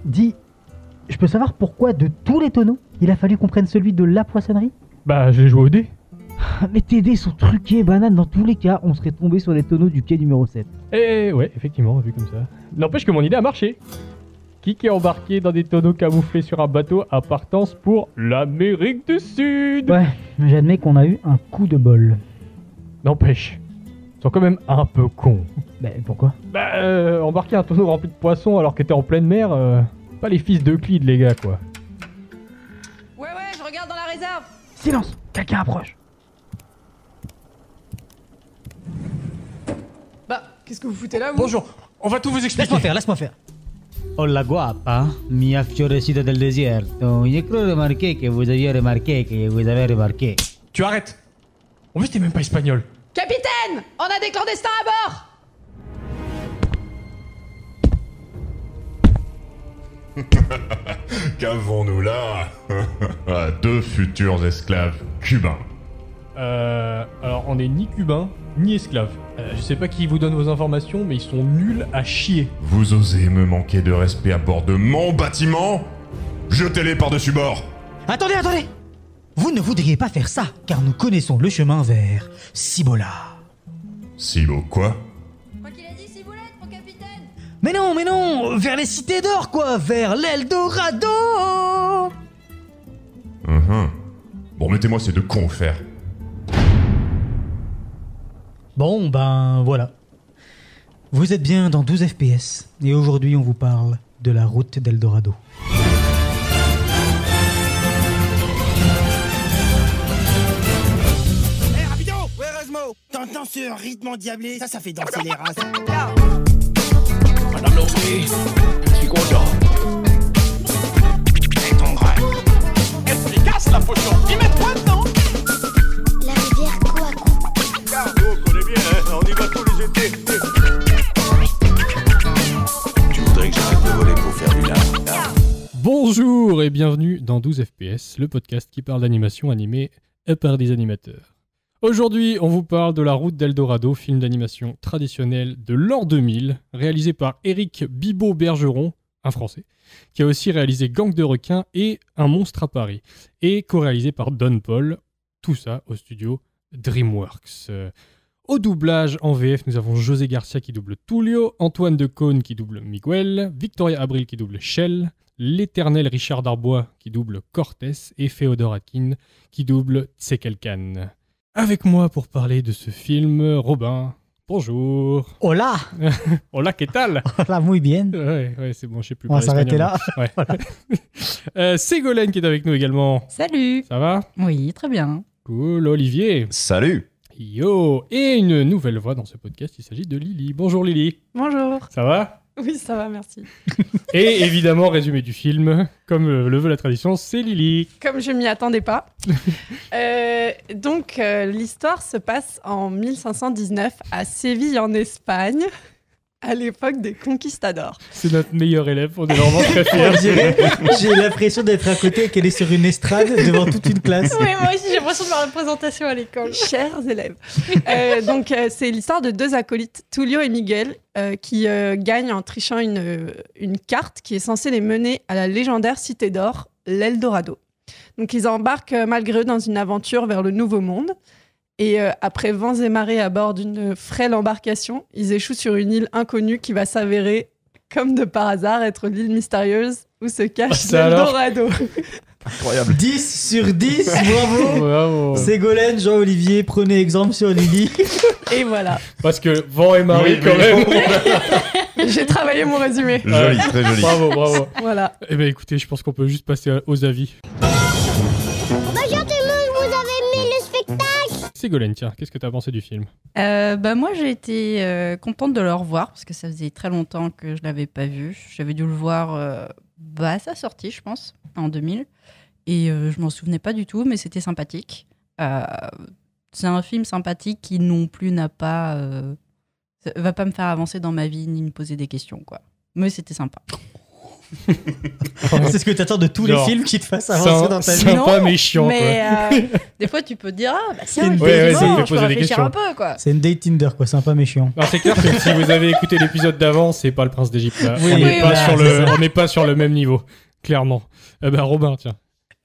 Dis, je peux savoir pourquoi de tous les tonneaux, il a fallu qu'on prenne celui de la poissonnerie? Bah, j'ai joué au dé. Mais tes dés sont truqués, banane, dans tous les cas, on serait tombé sur les tonneaux du quai numéro 7. Ouais, effectivement, vu comme ça. N'empêche que mon idée a marché. Qui est embarqué dans des tonneaux camouflés sur un bateau à partance pour l'Amérique du Sud? Ouais, j'admets qu'on a eu un coup de bol. N'empêche, ils sont quand même un peu cons. Mais pourquoi? Embarquer un tonneau rempli de poissons alors que t'es en pleine mer, pas les fils d'Euclide les gars quoi. Ouais, je regarde dans la réserve. Silence, quelqu'un approche. Bah, qu'est-ce que vous foutez là, vous? Bonjour, on va tout vous expliquer. Laisse-moi faire. Hola guapa, mi affiorecida del desierto. J'ai cru remarquer que vous aviez remarqué que vous avez remarqué. Tu arrêtes. En plus, t'es même pas espagnol. Capitaine, on a des clandestins à bord. Qu'avons-nous là? Deux futurs esclaves cubains. Alors on est ni cubains, ni esclaves. Je sais pas qui vous donne vos informations, mais ils sont nuls à chier. Vous osez me manquer de respect à bord de mon bâtiment? Jetez-les par-dessus bord! Attendez. Vous ne voudriez pas faire ça, car nous connaissons le chemin vers Cibola. Si beau quoi? Quoi qu'il a dit, Ciboulette, mon capitaine. Mais non, vers les cités d'or quoi, vers l'Eldorado. Bon, mettez-moi ces deux cons au fer. Bon, ben voilà. Vous êtes bien dans 12 FPS, et aujourd'hui on vous parle de la route d'Eldorado. Hé, rapido! Ouais, Erasmo! T'entends ce rythme endiablé? Ça fait danser les races. Madame Lowry, je suis content. Et ton grain. Efficace la potion. Ils mettent quoi dedans? La rivière Coaco. On connaît bien, hein? On y va tous les étés. Tu voudrais que j'arrête de voler pour faire du lard? Bonjour et bienvenue dans 12 FPS, le podcast qui parle d'animation animée par des animateurs. Aujourd'hui, on vous parle de La Route d'Eldorado, film d'animation traditionnel de l'an 2000, réalisé par Éric Bibot-Bergeron, un Français, qui a aussi réalisé Gang de requins et Un monstre à Paris, et co-réalisé par Don Paul, tout ça au studio DreamWorks. Au doublage en VF, nous avons José Garcia qui double Tullio, Antoine Decaune qui double Miguel, Victoria Abril qui double Shell, l'éternel Richard Darbois qui double Cortés et Féodor Atkin qui double Tsekelkan. Avec moi pour parler de ce film, Robin. Bonjour. Hola. Hola, ¿qué tal? Hola, muy bien. Ouais, c'est bon, je sais plus. On va s'arrêter là. Ouais. Ségolène qui est avec nous également. Salut. Ça va? Oui, très bien. Cool. Olivier. Salut! Yo. Et une nouvelle voix dans ce podcast, il s'agit de Lily. Bonjour Lily. Bonjour. Ça va? Oui, ça va, merci. Et évidemment, résumé du film, comme le veut la tradition, c'est Lily. Comme je m'y attendais pas. Donc, l'histoire se passe en 1519 à Séville, en Espagne, à l'époque des conquistadors. C'est notre meilleur élève, on est vraiment très fiers. J'ai l'impression d'être à côté et qu'elle est sur une estrade devant toute une classe. Oui, moi aussi, j'ai l'impression de ma représentation à l'école. Chers élèves. C'est l'histoire de deux acolytes, Tullio et Miguel, qui gagnent en trichant une carte qui est censée les mener à la légendaire cité d'or, l'Eldorado. Donc, ils embarquent malgré eux dans une aventure vers le Nouveau Monde. Et après vents et marées à bord d'une frêle embarcation, ils échouent sur une île inconnue qui va s'avérer, comme de par hasard, être l'île mystérieuse où se cache l'Eldorado. Incroyable. 10 sur 10, bravo. Bravo. Ségolène, Jean-Olivier, prenez exemple sur Lily. Et voilà. Parce que vent et marée, Oui, quand même. J'ai travaillé mon résumé. Joli, très joli. Bravo. Voilà. Eh bien écoutez, je pense qu'on peut juste passer aux avis. Bonjour tout le monde, vous avez aimé le spectacle? Ségolène, tiens, qu'est-ce que t'as pensé du film? Moi, j'ai été contente de le revoir parce que ça faisait très longtemps que je l'avais pas vu. J'avais dû le voir à sa sortie, je pense, en 2000. Et je m'en souvenais pas du tout, mais c'était sympathique. C'est un film sympathique qui non plus va pas me faire avancer dans ma vie ni me poser des questions, quoi. Mais c'était sympa. C'est ce que t'attends de tous Genre, les films qui te fassent avancer dans ta vie. Sympa mais chiant, mais des fois tu peux te dire bah tiens, C'est une- effectivement, ça me fait je peux poser des réfléchir questions. un peu quoi. C'est une date Tinder, quoi. Sympa mais chiant. Alors c'est clair que si vous avez écouté l'épisode d'avant, c'est pas le Prince d'Égypte là. Oui, on n'est oui, pas, voilà, sur c'est ça. on n'est pas sur le même niveau, clairement. Robin, tiens.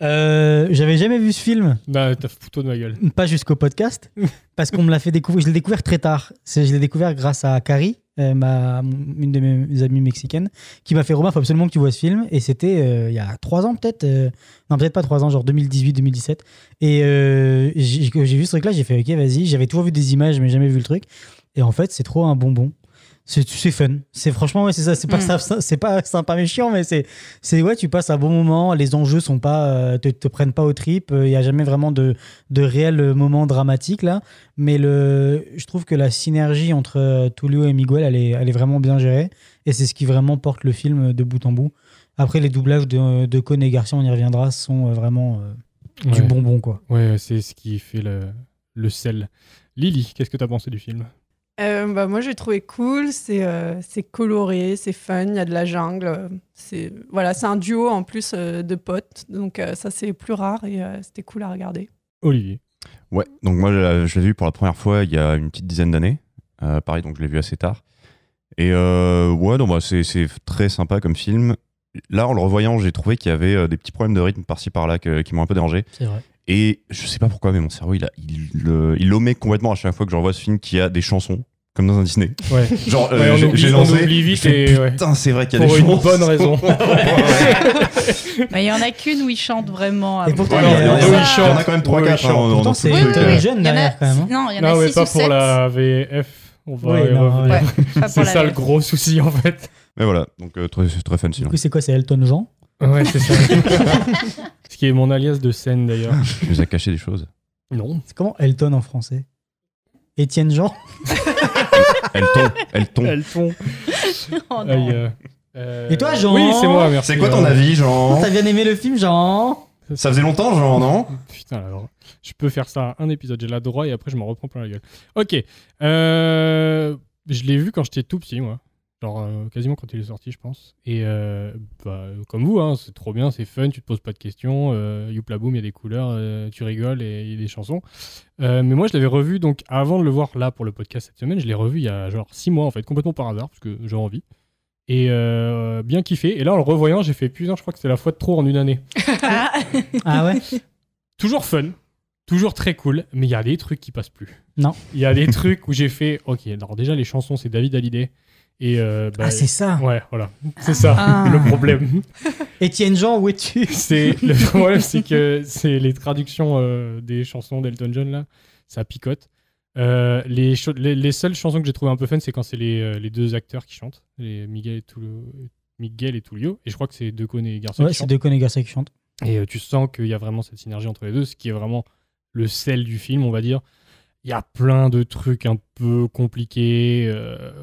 J'avais jamais vu ce film, Bah, t'as foutu de ma gueule. pas jusqu'au podcast, parce qu'on me l'a fait découvrir. Je l'ai découvert très tard. Je l'ai découvert grâce à Carrie, une de mes amies mexicaines, qui m'a fait Romain, faut absolument que tu vois ce film. Et c'était il y a 3 ans peut-être. Non, peut-être pas 3 ans, genre 2018-2017. Et j'ai vu ce truc-là, j'ai fait ok, vas-y. J'avais toujours vu des images, mais jamais vu le truc. Et en fait, c'est trop un bonbon. C'est fun. C'est franchement, ouais, c'est ça. C'est pas sympa mais chiant, mais c'est ouais, tu passes un bon moment. Les enjeux sont pas, te prennent pas aux tripes. Il y a jamais vraiment de réels moments dramatiques là. Mais je trouve que la synergie entre Tulio et Miguel, elle est vraiment bien gérée. Et c'est ce qui vraiment porte le film de bout en bout. Après, les doublages de Cohn et Garcia, on y reviendra, sont vraiment du bonbon, quoi. Ouais, c'est ce qui fait le sel. Lily, qu'est-ce que t'as pensé du film? Moi j'ai trouvé cool, c'est coloré, c'est fun, il y a de la jungle, c'est un duo en plus de potes, donc ça c'est plus rare et c'était cool à regarder. Olivier. Ouais, donc moi je l'ai vu pour la première fois il y a une petite dizaine d'années, pareil, donc je l'ai vu assez tard. Et c'est très sympa comme film. Là en le revoyant, j'ai trouvé qu'il y avait des petits problèmes de rythme par-ci par-là qui m'ont un peu dérangé. C'est vrai. Et je sais pas pourquoi, mais mon cerveau, il omet complètement à chaque fois que je revois ce film qu'il y a des chansons, comme dans un Disney. Ouais. Genre, on oublie vite et putain, c'est vrai qu'il y a pour des une chansons. bonne raison. Mais il y en a qu'une où ils chantent vraiment. Et pourtant, Ouais, il y il y en a quand même 3-4. Pourtant, c'est jeune derrière, quand même. Non, il y en a Non, mais 6 pas ou pour 7. la VF. On va Oui, y non, revenir. Ouais, pas pour C'est la ça le VF. gros souci en fait. Mais voilà, donc c'est très fun Du sinon. coup, c'est quoi? C'est Elton John? Ouais, c'est ça. Ce qui est mon alias de scène d'ailleurs. Tu nous as caché des choses. Non. C'est comment Elton en français? Étienne Jean? Elton. Elton. Oh non. Aïe, Et toi, Jean? Oui, c'est moi, merci. C'est quoi ton avis, Jean? T'as bien aimé le film, Jean? Ça faisait longtemps, Jean, non? Putain, alors, je peux faire ça un épisode, j'ai la droit et après je m'en reprends plein la gueule. Ok. Je l'ai vu quand j'étais tout petit, moi. Genre quasiment quand il est sorti, je pense. Et comme vous, hein, c'est trop bien, c'est fun, tu te poses pas de questions. Youpla boum, il y a des couleurs, tu rigoles et il y a des chansons. Mais moi, je l'avais revu, donc avant de le voir là pour le podcast cette semaine, je l'ai revu il y a genre 6 mois en fait, complètement par hasard, parce que j'ai envie. Et bien kiffé. Et là, en le revoyant, j'ai fait putain, je crois que c'est la fois de trop en une année. Ah ouais? Toujours fun, toujours très cool, mais il y a des trucs qui passent plus. Non. Il y a des trucs où j'ai fait, ok, alors déjà les chansons, c'est David Hallyday. Et C'est ça. Ouais, voilà. C'est ça, le problème. Étienne Jean, où es-tu? Le problème, c'est que c'est les traductions des chansons d'Elton John, là, ça picote. Les seules chansons que j'ai trouvées un peu fun, c'est quand c'est les deux acteurs qui chantent, Miguel et Tulio. Et je crois que c'est Cohn et Garcia Ouais, qui c'est chantent. deux Cohn et Garcia qui chantent. Et tu sens qu'il y a vraiment cette synergie entre les deux, ce qui est vraiment le sel du film, on va dire. Il y a plein de trucs un peu compliqués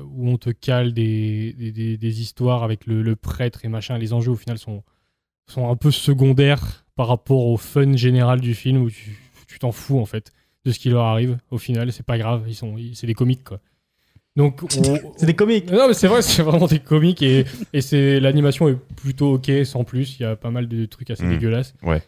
où on te cale des histoires avec le prêtre et machin. Les enjeux, au final, sont un peu secondaires par rapport au fun général du film où tu t'en fous, en fait, de ce qui leur arrive. Au final, c'est pas grave. C'est des comiques, quoi. Donc, C'est des comiques. non, mais c'est vrai, c'est vraiment des comiques et l'animation est plutôt ok, sans plus. Il y a pas mal de trucs assez dégueulasses. Ouais.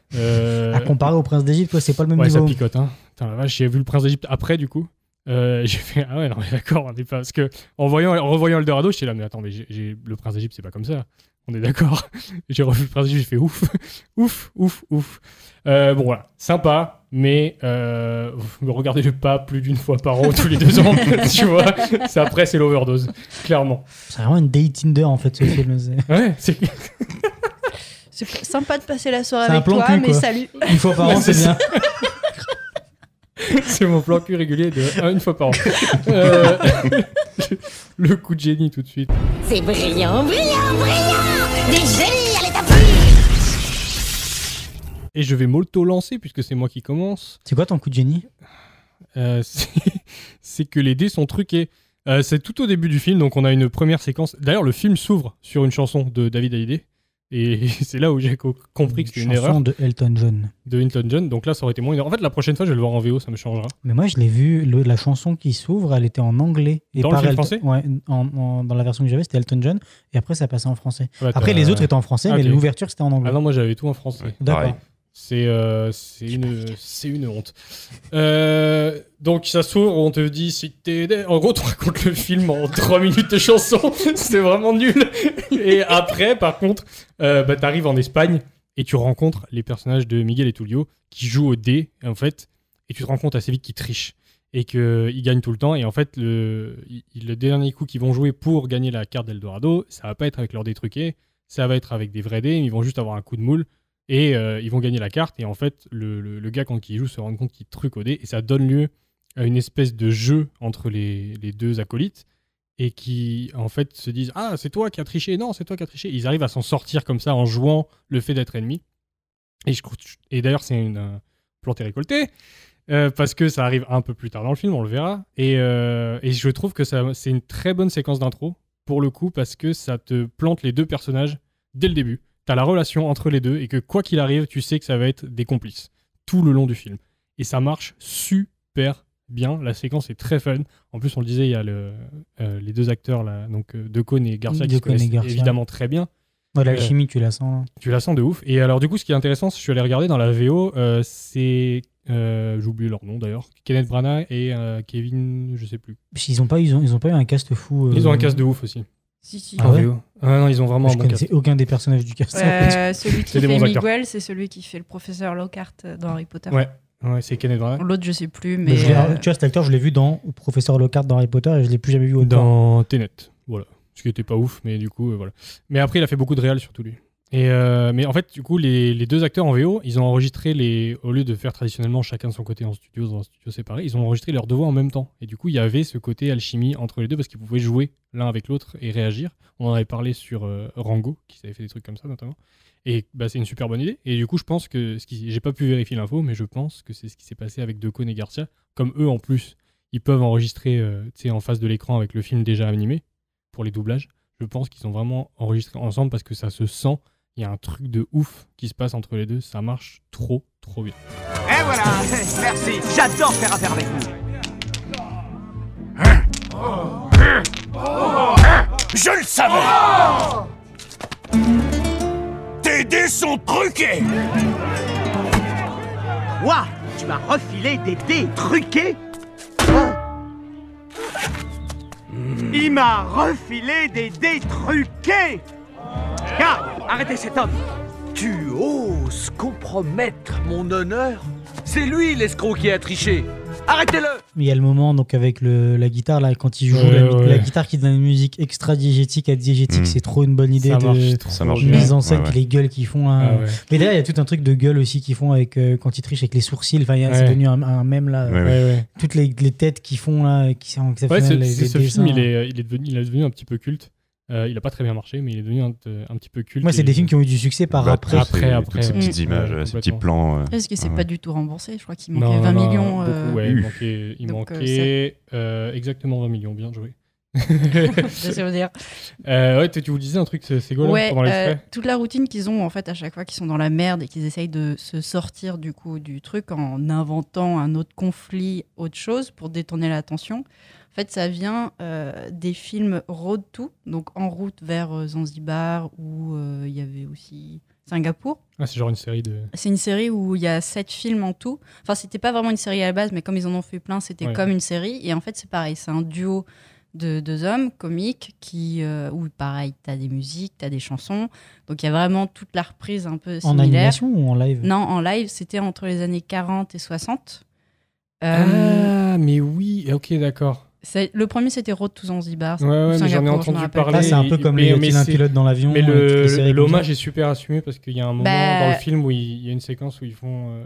À comparer au Prince d'Égypte, quoi, c'est pas le même Ouais, ça niveau. picote, hein. Putain, la vache, j'ai vu le Prince d'Égypte après, du coup. J'ai fait, ah ouais, non, mais d'accord, on est pas. Parce que en revoyant Eldorado, j'étais là, mais attends, mais le Prince d'Égypte, c'est pas comme ça. On est d'accord. J'ai revu le Prince d'Égypte, j'ai fait ouf, ouf. Bon, voilà, sympa, mais regardez-le pas plus d'une fois par an, tous les 2 ans, tu vois. Après, c'est l'overdose, clairement. C'est vraiment une date Tinder, en fait, ce film. Ouais, c'est. C'est sympa de passer la soirée C'est un avec plan toi, cul, mais quoi. salut. Une fois par an, c'est bien. C'est mon plan cul régulier de une fois par an. Le coup de génie tout de suite. C'est brillant, brillant, brillant. Des génies à l'état pur. Et je vais m'auto-lancer puisque c'est moi qui commence. C'est quoi ton coup de génie? C'est que les dés sont truqués. C'est tout au début du film, donc on a une première séquence. D'ailleurs, le film s'ouvre sur une chanson de David Hallyday. Et c'est là où j'ai compris que c'était une erreur Chanson de Elton John. de Elton John. Donc là, ça aurait été moins une erreur. En fait, la prochaine fois, je vais le voir en VO, ça me changera. Mais moi, je l'ai vu, la chanson qui s'ouvre, elle était en anglais. Et Dans le par film Elton- français Ouais, dans la version que j'avais, c'était Elton John. Et après, ça passait en français. Ouais, Après, les autres étaient en français, mais ok. l'ouverture, c'était en anglais. Ah non, moi j'avais tout en français. D'accord. C'est une honte. Donc ça s'ouvre, on te dit si t'es... En gros, tu racontes le film en 3 minutes de chanson. C'est vraiment nul. Et après, par contre, t'arrives en Espagne et tu rencontres les personnages de Miguel et Tulio qui jouent au dé, en fait, et tu te rends compte assez vite qu'ils trichent et qu'ils gagnent tout le temps. Et en fait, le dernier coup qu'ils vont jouer pour gagner la carte d'Eldorado, ça va pas être avec leur dés truqués, ça va être avec des vrais dés, ils vont juste avoir un coup de moule. Et ils vont gagner la carte. Et en fait, le gars, quand il joue, se rend compte qu'il truc au dé. Et ça donne lieu à une espèce de jeu entre les deux acolytes. Et qui, en fait, se disent « Ah, c'est toi qui as triché. Non, c'est toi qui as triché. » Ils arrivent à s'en sortir comme ça en jouant le fait d'être ennemis. Et d'ailleurs, c'est une plantée récoltée. Parce que ça arrive un peu plus tard dans le film, on le verra. Et je trouve que c'est une très bonne séquence d'intro, pour le coup, parce que ça te plante les deux personnages dès le début. T'as la relation entre les deux et que quoi qu'il arrive, tu sais que ça va être des complices tout le long du film. Et ça marche super bien. La séquence est très fun. En plus, on le disait, il y a les deux acteurs là, donc Decaune et Garcia qui se Decaune et connaissent Garcia. évidemment très bien. Ouais, l'alchimie, tu la sens. Là. Tu la sens de ouf. Et alors du coup, ce qui est intéressant, je suis allé regarder dans la VO, c'est j'ai oublié leur nom d'ailleurs, Kenneth Branagh et Kevin, je sais plus. Ils ont pas eu un cast fou. Ils ont un cast de ouf aussi. Si. Ah ouais non, ils ont vraiment Je un bon cast. connaissais aucun des personnages du cast. Celui qui C'est des fait bons acteurs. Miguel, c'est celui qui fait le professeur Lockhart dans Harry Potter. Ouais, c'est Kenneth Branagh. L'autre, je sais plus, Mais mais. tu vois, cet acteur, je l'ai vu dans Professeur Lockhart dans Harry Potter et je l'ai plus jamais vu autant. Dans Tenet, voilà. Ce qui était pas ouf, mais du coup, voilà. Mais après, il a fait beaucoup de réal, surtout lui. Mais en fait, du coup, les deux acteurs en VO, ils ont enregistré au lieu de faire traditionnellement chacun de son côté dans un studio séparé, ils ont enregistré leurs deux voix en même temps. Et du coup, il y avait ce côté alchimie entre les deux parce qu'ils pouvaient jouer l'un avec l'autre et réagir. On en avait parlé sur Rango, qui avait fait des trucs comme ça notamment. Et c'est une super bonne idée. Et du coup, je pense que j'ai pas pu vérifier l'info, mais je pense que c'est ce qui s'est passé avec Decaune et Garcia. Comme eux, en plus, ils peuvent enregistrer en face de l'écran avec le film déjà animé pour les doublages. Je pense qu'ils ont vraiment enregistré ensemble parce que ça se sent. Il y a un truc de ouf qui se passe entre les deux. Ça marche trop bien. Et voilà, merci, j'adore faire affaire avec vous. Je le savais. Tes dés sont truqués. Quoi? Tu m'as refilé des dés truqués? Il m'a refilé des dés truqués. Garde, arrêtez cet homme. Tu oses compromettre mon honneur? C'est lui l'escroc qui a triché. Arrêtez-le! Il y a le moment donc avec la guitare là quand il joue la guitare qui donne une musique extra diégétique à diégétique, c'est trop une bonne idée ça marche mise en scène ouais. puis les gueules qu'ils font. Mais d'ailleurs il y a tout un truc de gueule aussi qu'ils font avec quand ils trichent avec les sourcils. Enfin c'est devenu un mème là. Toutes les têtes qu'ils font là qui sont exceptionnelles. Ce film il est devenu un petit peu culte. Il a pas très bien marché, mais il est devenu un petit peu culte. Moi, c'est des films qui ont eu du succès par après. Toutes ces petites images, ces petits plans. Est-ce que c'est pas du tout remboursé? Je crois qu'il manquait 20 millions. Il manquait exactement 20 millions. Bien joué. Ça veut dire. Tu vous disais un truc, c'est Ségolène pendant l'extrait. Toute la routine qu'ils ont en fait à chaque fois qu'ils sont dans la merde et qu'ils essayent de se sortir du coup du truc en inventant un autre conflit, autre chose pour détourner l'attention. En fait, ça vient des films Road to, donc en route vers Zanzibar, où il y avait aussi Singapour. Ah, c'est genre une série de... C'est une série où il y a 7 films en tout. Enfin, c'était pas vraiment une série à la base, mais comme ils en ont fait plein, c'était comme une série. Et en fait, c'est pareil, c'est un duo de deux hommes comiques où, pareil, t'as des musiques, t'as des chansons. Donc, il y a vraiment toute la reprise un peu similaire. En animation ou en live? Non, en live, c'était entre les années 40 et 60. Mais oui, ok, d'accord. Le premier, c'était Road to Zanzibar. Ouais, mais j'en ai entendu parler. C'est un peu comme un pilote dans l'avion. Mais l'hommage est super assumé parce qu'il y a un moment dans le film où il y a une séquence où ils font...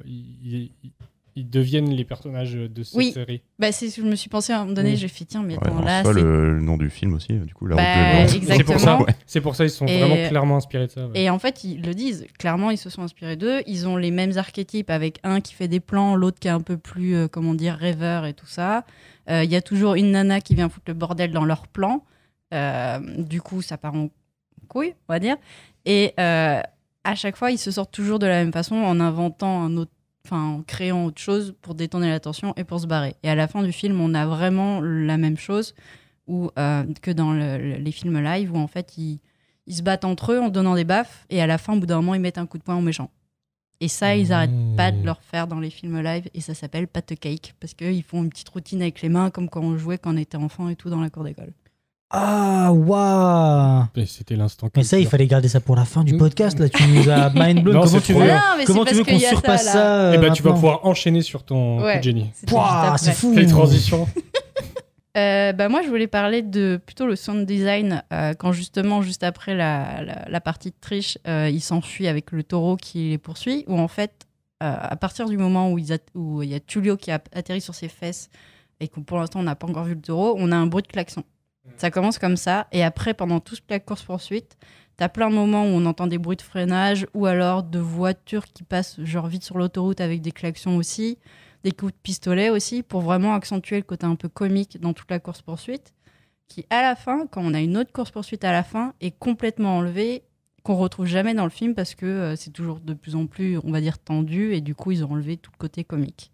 Ils deviennent les personnages de cette série. Je me suis pensé à un moment donné, j'ai fait tiens, mais attends, là. C'est le nom du film aussi, du coup. Exactement. C'est pour ça ils sont vraiment clairement inspirés de ça. Et en fait, ils le disent, clairement, ils se sont inspirés d'eux. Ils ont les mêmes archétypes avec un qui fait des plans, l'autre qui est un peu plus, rêveur et tout ça. Il y a toujours une nana qui vient foutre le bordel dans leurs plans. Du coup, ça part en couilles, on va dire. Et à chaque fois, ils se sortent toujours de la même façon en inventant en créant autre chose pour détourner l'attention et pour se barrer. Et à la fin du film, on a vraiment la même chose que dans les films live où en fait ils se battent entre eux en donnant des baffes et à la fin, au bout d'un moment, ils mettent un coup de poing au méchant. Et ça, ils n'arrêtent pas de le refaire dans les films live et ça s'appelle pat the cake parce qu'ils font une petite routine avec les mains comme quand on jouait quand on était enfant et tout dans la cour d'école. Ah, waouh! C'était l'instant. Mais ça, il fallait garder ça pour la fin du podcast. Là, tu nous as mind blown. Non, Comment c'est tu trop veux, bien. comment tu veux qu'on surpasse ça Eh ben, tu vas maintenant pouvoir enchaîner sur ton coup de génie. Pouah, c'est fou! Les transitions. Moi, je voulais parler de plutôt le sound design quand justement, juste après la partie de triche, il s'enfuit avec le taureau qui les poursuit, où en fait, à partir du moment où il y a Tullio qui a atterri sur ses fesses et que pour l'instant, on n'a pas encore vu le taureau, on a un bruit de klaxon. Ça commence comme ça, et après, pendant toute la course-poursuite, t'as plein de moments où on entend des bruits de freinage ou alors de voitures qui passent genre vite sur l'autoroute avec des klaxons aussi, des coups de pistolet aussi, pour vraiment accentuer le côté un peu comique dans toute la course-poursuite, qui à la fin, quand on a une autre course-poursuite à la fin, est complètement enlevée, qu'on retrouve jamais dans le film parce que c'est toujours de plus en plus, on va dire, tendu, et du coup, ils ont enlevé tout le côté comique.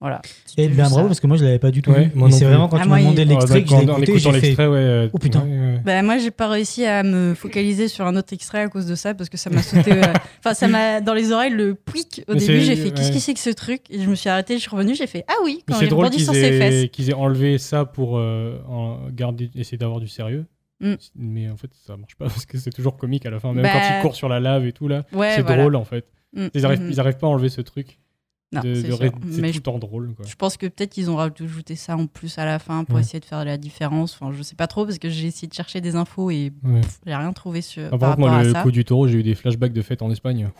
Voilà. Et bien bravo, parce que moi je l'avais pas du tout Ouais, vu. moi Et non c'est plus. vraiment quand tu m'as demandé l'extrait que j'ai en écouté, écoutant j'ai fait l'extrait, ouais. oh putain. Bah, moi, j'ai pas réussi à me focaliser sur un autre extrait à cause de ça parce que ça m'a sauté. Enfin, ça m'a dans les oreilles le pouic. Au Mais début, c'est- j'ai fait qu'est-ce ouais. que c'est que ce truc? Et je me suis arrêtée, je suis revenue, j'ai fait ah oui, Mais quand c'est il drôle rebondit sur ses fesses. qu'ils aient enlevé ça pour essayer d'avoir du sérieux. Mm. Mais en fait, ça marche pas parce que c'est toujours comique à la fin. Même Bah, quand ils courent sur la lave et tout, là, ouais, c'est voilà. drôle en fait. Mm, Ils arrivent pas à enlever ce truc. Non, c'est sûr. C'est Mais tout le temps drôle. Quoi. Je pense que peut-être qu'ils ont rajouté ça en plus à la fin pour Ouais. essayer de faire la différence. Enfin, je sais pas trop parce que j'ai essayé de chercher des infos et Ouais. j'ai rien trouvé sur. Par par contre, moi, rapport le à ça. coup du taureau, j'ai eu des flashbacks de fête en Espagne.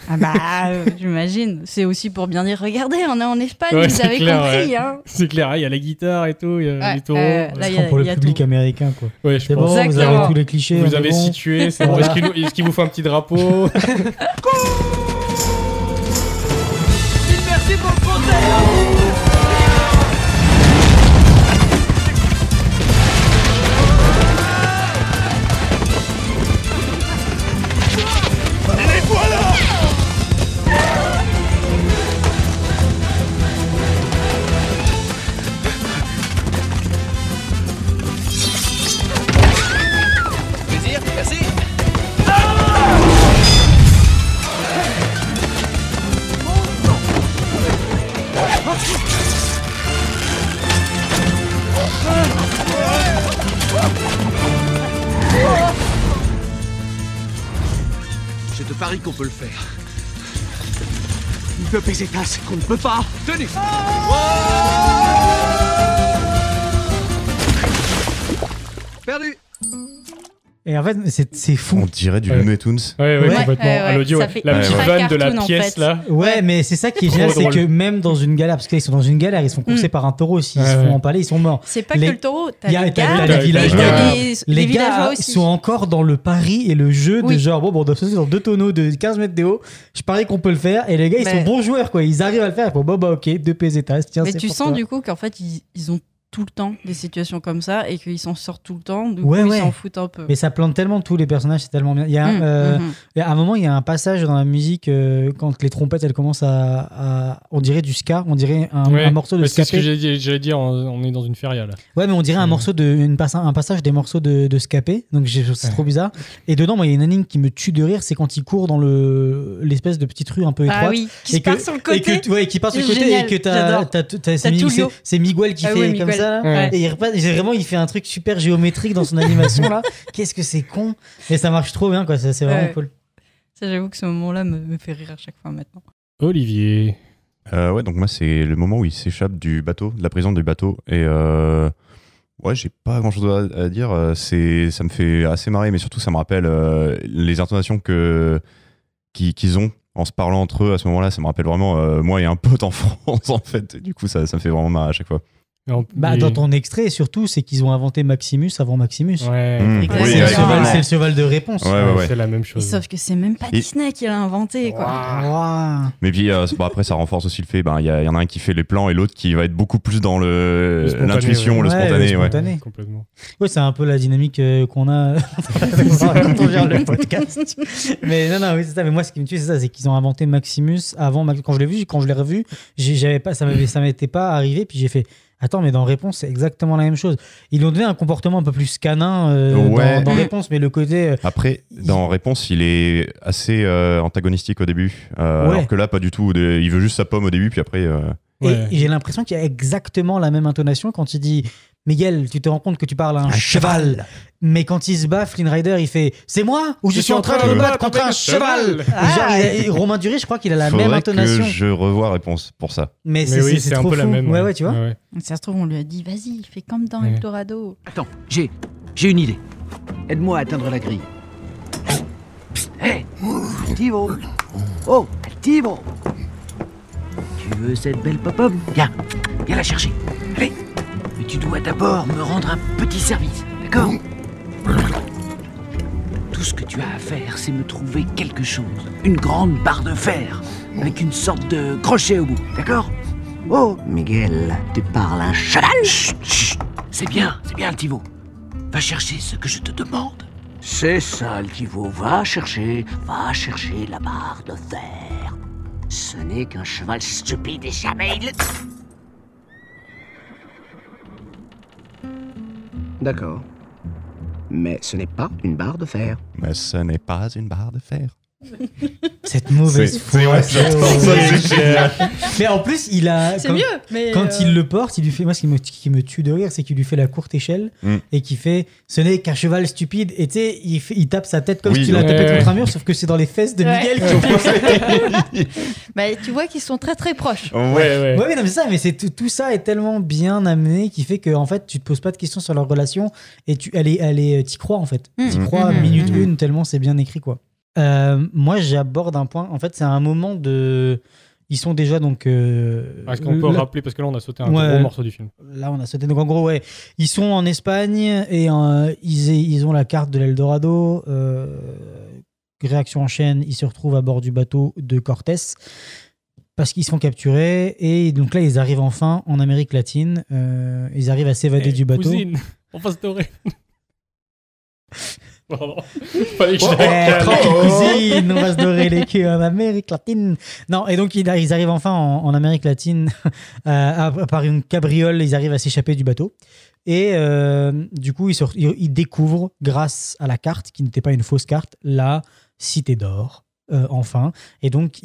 Ah bah, j'imagine. C'est aussi pour bien dire, regardez, on est en Espagne, Ouais, vous c'est avez clair, compris. ouais. Hein. C'est clair, il y a la guitare et tout, il y a Ouais, les taureaux. là, il y a- pour le y a public tout. américain quoi. Ouais, je C'est pense. bon, vous Exactement. avez tous les clichés. Vous on est avez bon. situé, c'est bon. Voilà. Est-ce qu'il vous faut un petit drapeau Merci pour le conseil. Les voilà! Plaisir, merci. Je te parie qu'on peut le faire. Le Pesetas, c'est qu'on ne peut pas. Tenu. Perdu. Et en fait, c'est fou. On dirait du Ouais. Looney Tunes. Ouais, Ouais, complètement. ouais, À l'audio, ça ouais. fait La petite ultra vanne de la cartoon, en pièce, fait. là. Ouais, mais c'est ça qui est Trop génial, c'est drôle. que même dans une galère, parce qu'ils sont dans une galère, ils sont coursés par un taureau, s'ils Ouais, se font ouais. empaler, ils sont morts. C'est pas Les- que le taureau, t'as Il y a les t'as gardes, les les villageois. gars. Les villageois gars aussi. sont encore dans le pari et le jeu de Oui. genre, bon, on doit sauter sur 2 tonneaux de 15 mètres de haut. Je parie qu'on peut le faire. Et les gars, ils Mais- sont bons joueurs, quoi. Ils arrivent à le faire. Bon, bah, ok, 2 pesetas. Tiens, Mais c'est tu pour sens toi. du coup qu'en fait, ils ont tout le temps des situations comme ça et qu'ils s'en sortent tout le temps. Du Ouais, coup, ouais. ils s'en foutent un peu. Mais ça plante tellement tous les personnages, c'est tellement bien. Il y a, Mhm. il y a un moment, il y a un passage dans la musique quand les trompettes elles commencent on dirait du ska, on dirait Ouais. un morceau de Mais c'est ce que scapé. j'allais dire, on est dans une feria, là. Ouais, mais on dirait un morceau un passage des morceaux de scapé. Donc c'est trop bizarre. Et dedans, moi, il y a une anime qui me tue de rire, c'est quand il court dans l'espèce de petite rue un peu étroite. Ah oui, qui et part sur le côté. qui part sur le C'est côté génial, et que j'adore. c'est Tullio. c'est Miguel qui Ah fait oui, comme Miguel. ça là. Ouais. Et vraiment il fait un truc super géométrique dans son animation là. Qu'est-ce que c'est con. Mais ça marche trop bien quoi, c'est vraiment Ouais. cool. Ça, j'avoue que ce moment-là me fait rire à chaque fois maintenant. Olivier. Ouais, donc moi, c'est le moment où il s'échappe du bateau, de la prison du bateau. Et ouais, j'ai pas grand chose à dire. Ça me fait assez marrer, mais surtout, ça me rappelle les intonations qu'ils ont en se parlant entre eux à ce moment-là. Ça me rappelle vraiment moi et un pote en France, en fait. Du coup, ça me fait vraiment marrer à chaque fois. Dans ton extrait, surtout, c'est qu'ils ont inventé Maximus avant Maximus. Ouais. C'est le cheval de réponse. Ouais. C'est la même chose. Sauf que c'est même pas Disney qui l'a inventé, quoi. Mais puis après, ça renforce aussi le fait, il y en a un qui fait les plans et l'autre qui va être beaucoup plus dans l'intuition, le spontané. Complètement. Ouais, c'est un peu la dynamique qu'on a quand on gère le podcast. Mais non, oui, c'est ça. Mais moi, ce qui me tue, c'est ça, c'est qu'ils ont inventé Maximus avant. Quand je l'ai revu, ça m'était pas arrivé, puis j'ai fait. Attends, mais dans Réponse, c'est exactement la même chose. Ils lui ont donné un comportement un peu plus canin dans Réponse, mais le côté... Après, dans Réponse, il est assez antagonistique au début, alors que là, pas du tout. Il veut juste sa pomme au début, puis après... Et j'ai l'impression qu'il y a exactement la même intonation quand il dit « Miguel, tu te rends compte que tu parles à un cheval !» Mais quand il se bat, Flynn Rider, il fait « C'est moi ou je suis en train de me battre contre un cheval !» Romain Duris, je crois qu'il a la même intonation. Que je revois Réponse pour ça. Mais c'est un trop peu fou. la même. Ouais, tu vois. Ça se trouve, on lui a dit « Vas-y, fais comme dans Eldorado. » Attends, j'ai une idée. Aide-moi à atteindre la grille. Hé, Altivo. Oh, Altivo. Tu veux cette belle pop-up? Viens la chercher. Allez. Mais tu dois d'abord me rendre un petit service, d'accord? Tout ce que tu as à faire, c'est me trouver quelque chose. Une grande barre de fer, avec une sorte de crochet au bout, d'accord? Oh, Miguel, tu parles un cheval? Chut. C'est bien, Altivo. Va chercher ce que je te demande. C'est ça, Altivo. Va chercher la barre de fer. Ce n'est qu'un cheval stupide et jamais il... D'accord. Mais ce n'est pas une barre de fer. Cette mauvaise foi. C'est génial. Mais en plus, il a. C'est mieux. Mais quand il le porte, il lui fait. Moi, ce qui me tue de rire, c'est qu'il lui fait la courte échelle et qu'il fait. Ce n'est qu'un cheval stupide. Et tu sais, il tape sa tête comme si tu l'as tapé contre un mur, sauf que c'est dans les fesses de Miguel. Tu vois qu'ils sont très très proches. Ouais, non, mais ça, mais tout ça est tellement bien amené qui fait que en fait, tu te poses pas de questions sur leur relation et t'y crois en fait. T'y crois minute une tellement c'est bien écrit quoi. Moi, j'aborde un point. En fait, c'est un moment de. Ils sont déjà donc. Est-ce qu'on peut rappeler parce que là, on a sauté un gros morceau du film. Là, on a sauté donc en gros, ils sont en Espagne et ils ont la carte de l'Eldorado. Réaction en chaîne, ils se retrouvent à bord du bateau de Cortés parce qu'ils se font capturer et donc là, ils arrivent enfin en Amérique latine. Ils arrivent à s'évader du bateau. Cousine, on va se dorer. Pardon. Fallait que cousine, on va se dorer les culs en Amérique latine. Non, et donc ils arrivent enfin en Amérique latine par une cabriole, ils arrivent à s'échapper du bateau. Et du coup, ils découvrent, grâce à la carte, qui n'était pas une fausse carte, la Cité d'Or, enfin. Et donc,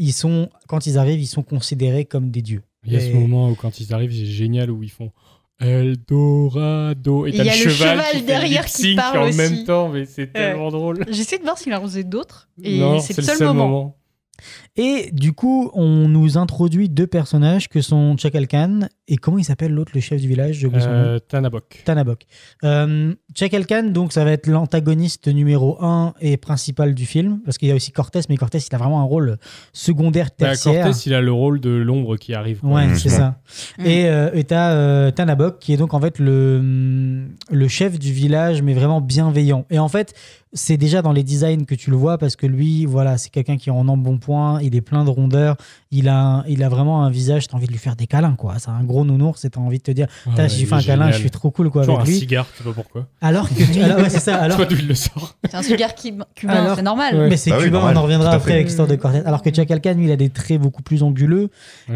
quand ils arrivent, ils sont considérés comme des dieux. Il y a ce moment où, quand ils arrivent, c'est génial, où ils font Eldorado. Et t'as le cheval derrière qui parle en aussi. même temps, mais c'est tellement drôle. J'essaie de voir s'il en faisait d'autres. Et non, c'est le seul moment. Et du coup, on nous introduit deux personnages que sont Chakal Khan et comment il s'appelle l'autre, le chef du village, j'ai oublié son nom. Tanabok. Chakal Khan, donc ça va être l'antagoniste numéro 1 et principal du film, parce qu'il y a aussi Cortés, mais Cortés, il a vraiment un rôle secondaire, tertiaire. Cortés, il a le rôle de l'ombre qui arrive. Quoi. Ouais, c'est ça. Et t'as Tanabok, qui est donc en fait le chef du village, mais vraiment bienveillant. Et en fait, c'est déjà dans les designs que tu le vois, parce que lui, voilà, c'est quelqu'un qui est en embonpoint, il est plein de rondeur, il a vraiment un visage, t'as envie de lui faire des câlins, quoi. C'est un gros nounours et t'as envie de te dire, j'ai fait un câlin, je suis trop cool, quoi, avec lui. Un cigare, tu sais pas pourquoi. Alors que c'est ça. Alors, tu vois d'où il le sort. C'est un cigare cubain, c'est normal. Ouais. Mais c'est cubain, on en reviendra après avec l'histoire de Cortés. Alors que Chakal Khan, lui, il a des traits beaucoup plus anguleux.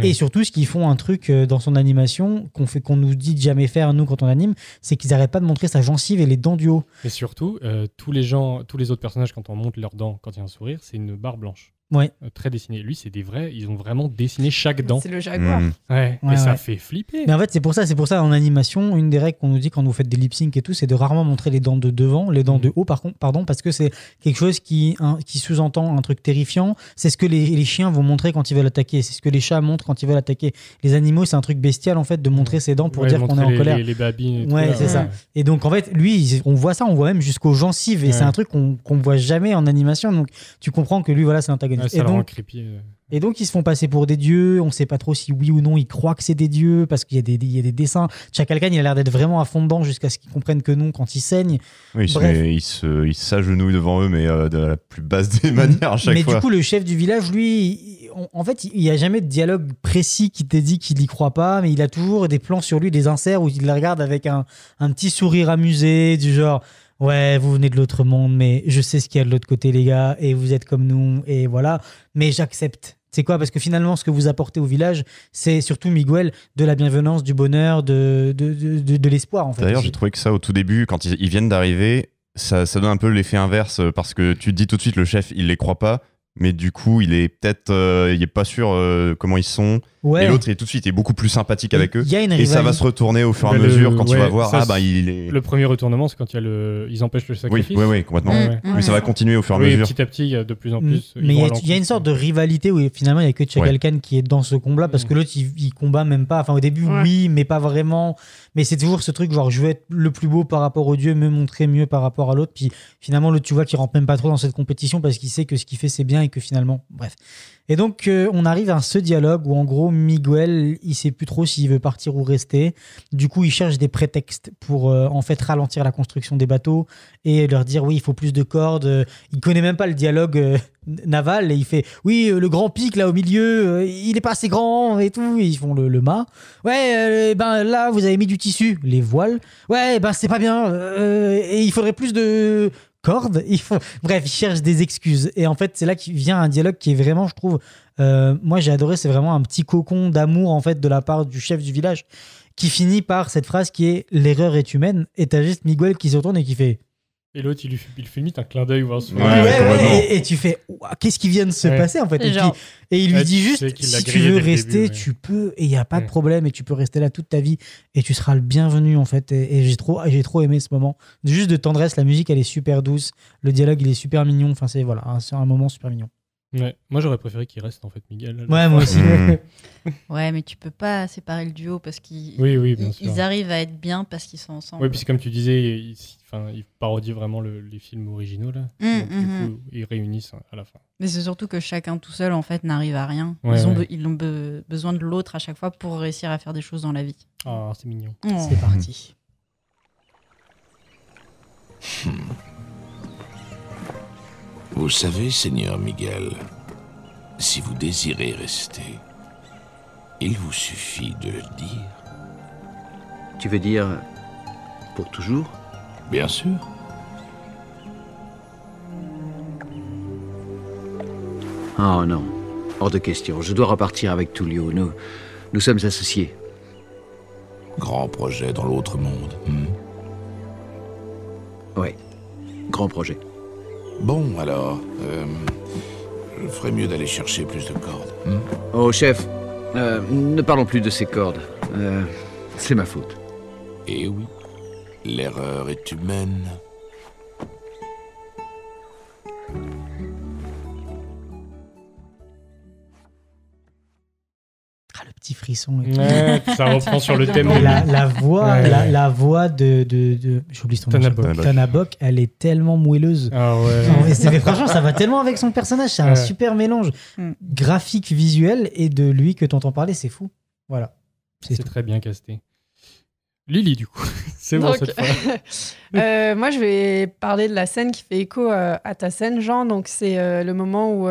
Et surtout, ce qu'ils font un truc dans son animation qu'on nous dit de jamais faire, nous, quand on anime, c'est qu'ils n'arrêtent pas de montrer sa gencive et les dents du haut. Et surtout, tous les autres personnages, quand on monte leurs dents, quand il y a un sourire, c'est une barre blanche. Ouais. Très dessinée. Lui, c'est des vrais. Ils ont vraiment dessiné chaque dent. C'est le jaguar. Ouais. Et ça fait flipper. Mais en fait, c'est pour ça en animation, une des règles qu'on nous dit quand vous faites des lip sync et tout, c'est de rarement montrer les dents de devant, les dents de haut, parce que c'est quelque chose qui sous-entend un truc terrifiant. C'est ce que les chiens vont montrer quand ils veulent attaquer. C'est ce que les chats montrent quand ils veulent attaquer. Les animaux, c'est un truc bestial en fait de montrer ses dents pour dire qu'on est en colère. Les babines. Ouais, c'est ça. Et donc en fait, lui, on voit même jusqu'aux gencives et c'est un truc qu'on voit jamais en animation. Donc tu comprends que lui, voilà, c'est l'antagoniste. protagonistes. ça le rend creepy. Et donc, ils se font passer pour des dieux. On ne sait pas trop si oui ou non ils croient que c'est des dieux parce qu'il y a des dessins. Chacal Khan, il a l'air d'être vraiment à fond dedans jusqu'à ce qu'ils comprennent que non quand ils saignent. Oui, il s'agenouille devant eux, mais de la plus basse des manières à chaque fois. Mais du coup, le chef du village, lui, en fait, il n'y a jamais de dialogue précis qui te dit qu'il n'y croit pas, mais il a toujours des plans sur lui, des inserts où il les regarde avec un petit sourire amusé, du genre... Ouais, vous venez de l'autre monde, mais je sais ce qu'il y a de l'autre côté, les gars, et vous êtes comme nous, et voilà. Mais j'accepte. C'est quoi ? Parce que finalement, ce que vous apportez au village, c'est surtout, Miguel, de la bienveillance, du bonheur, de l'espoir, en fait. D'ailleurs, j'ai trouvé que ça, au tout début, quand ils viennent d'arriver, ça donne un peu l'effet inverse, parce que tu te dis tout de suite, le chef, il les croit pas, mais du coup, il est peut-être, il est pas sûr comment ils sont. Ouais. Et l'autre, tout de suite, est beaucoup plus sympathique avec eux. Il y a une et ça va se retourner au fur et à mesure quand tu vas voir, il est... Le premier retournement, c'est quand il y a ils empêchent le sacrifice. Oui, complètement. Mais ça va continuer au fur et à mesure. Petit à petit, de plus en plus. Mais il y a une sorte de rivalité où finalement, il n'y a que Chacal Khan qui est dans ce combat parce que l'autre, il combat même pas. Enfin, au début, oui, mais pas vraiment. Mais c'est toujours ce truc, genre, je veux être le plus beau par rapport au dieu, me montrer mieux par rapport à l'autre. Puis finalement, l'autre, tu vois qu'il rentre même pas trop dans cette compétition parce qu'il sait que ce qu'il fait, c'est bien et que finalement, bref. Et donc, on arrive à ce dialogue où, en gros, Miguel, il sait plus trop s'il veut partir ou rester. Du coup, il cherche des prétextes pour, en fait, ralentir la construction des bateaux et leur dire, oui, il faut plus de cordes. Il connaît même pas le dialogue naval et il fait, oui, le grand pic, là, au milieu, il est pas assez grand et tout. Et ils font le mât. Ouais, là, vous avez mis du tissu. Les voiles. Ouais, c'est pas bien. Et il faudrait plus de... cordes, bref, il cherche des excuses et en fait c'est là qu'il vient un dialogue qui est vraiment, je trouve, moi j'ai adoré, c'est vraiment un petit cocon d'amour en fait de la part du chef du village qui finit par cette phrase qui est l'erreur est humaine et t'as juste Miguel qui se retourne et qui fait et l'autre il fait limite un clin d'œil et tu fais qu'est-ce qui vient de se passer en fait et il lui dit juste si tu veux rester tu peux et il n'y a pas de problème et tu peux rester là toute ta vie et tu seras le bienvenu en fait et j'ai trop aimé ce moment juste de tendresse. La musique elle est super douce, le dialogue il est super mignon, enfin c'est un moment super mignon. Ouais, moi j'aurais préféré qu'il reste en fait Miguel. Ouais, moi aussi. Ouais, mais tu peux pas séparer le duo parce qu'ils ils arrivent à être bien parce qu'ils sont ensemble. Oui, puis comme tu disais, ils parodient vraiment les films originaux là. Donc, du coup, ils réunissent à la fin. Mais c'est surtout que chacun tout seul en fait n'arrive à rien. Ils ont besoin de l'autre à chaque fois pour réussir à faire des choses dans la vie. Ah, c'est mignon. Oh. C'est parti. Vous savez, Seigneur Miguel, si vous désirez rester, il vous suffit de le dire. Tu veux dire pour toujours ? Bien sûr. Oh non, hors de question. Je dois repartir avec Tullio. Nous sommes associés. Grand projet dans l'autre monde. Oui, grand projet. Bon, alors, je ferais mieux d'aller chercher plus de cordes. Oh, chef, ne parlons plus de ces cordes. C'est ma faute. Eh oui, l'erreur est humaine. Le petit frisson. Ouais, ça reprend sur le thème. La voix de j'oublie son nom. Tanabok, elle est tellement moelleuse. Ah ouais. Franchement, ça va tellement avec son personnage. C'est un super mélange graphique, visuel et de lui que t'entends parler. C'est fou. Voilà. C'est très bien casté. Lily, du coup. C'est bon cette fois. Moi, je vais parler de la scène qui fait écho à ta scène, Jean. Donc, c'est le moment où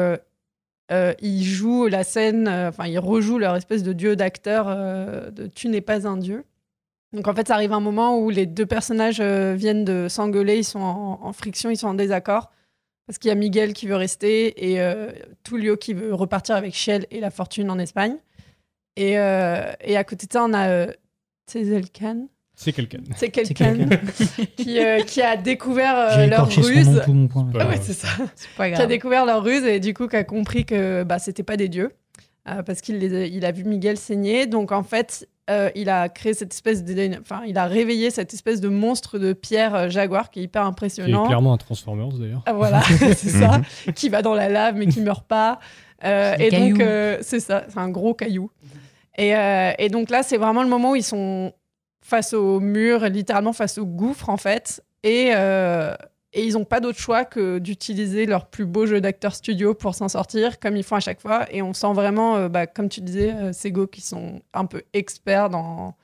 ils jouent la scène, ils rejouent leur espèce de dieu d'acteur de Tu n'es pas un dieu. Donc en fait, ça arrive un moment où les deux personnages viennent de s'engueuler, ils sont en friction, ils sont en désaccord. Parce qu'il y a Miguel qui veut rester et Tullio qui veut repartir avec Shell et la fortune en Espagne. Et à côté de ça, on a Tzezelkan. C'est quelqu'un qui a découvert leur ruse. Ouais, c'est ça. C'est pas grave. Qui a découvert leur ruse et du coup qui a compris que c'était pas des dieux parce qu'il a vu Miguel saigner. Donc en fait, il a créé cette espèce il a réveillé cette espèce de monstre de pierre jaguar qui est hyper impressionnant. Qui est clairement un Transformers d'ailleurs. Ah, voilà, c'est ça. Qui va dans la lave mais qui meurt pas. Et donc c'est ça, c'est un gros caillou. Et donc là, c'est vraiment le moment où ils sont face au mur, littéralement face au gouffre en fait. Et Et ils n'ont pas d'autre choix que d'utiliser leur plus beau jeu d'acteur studio pour s'en sortir, comme ils font à chaque fois. Et on sent vraiment, comme tu disais, Sego, qui sont un peu experts dans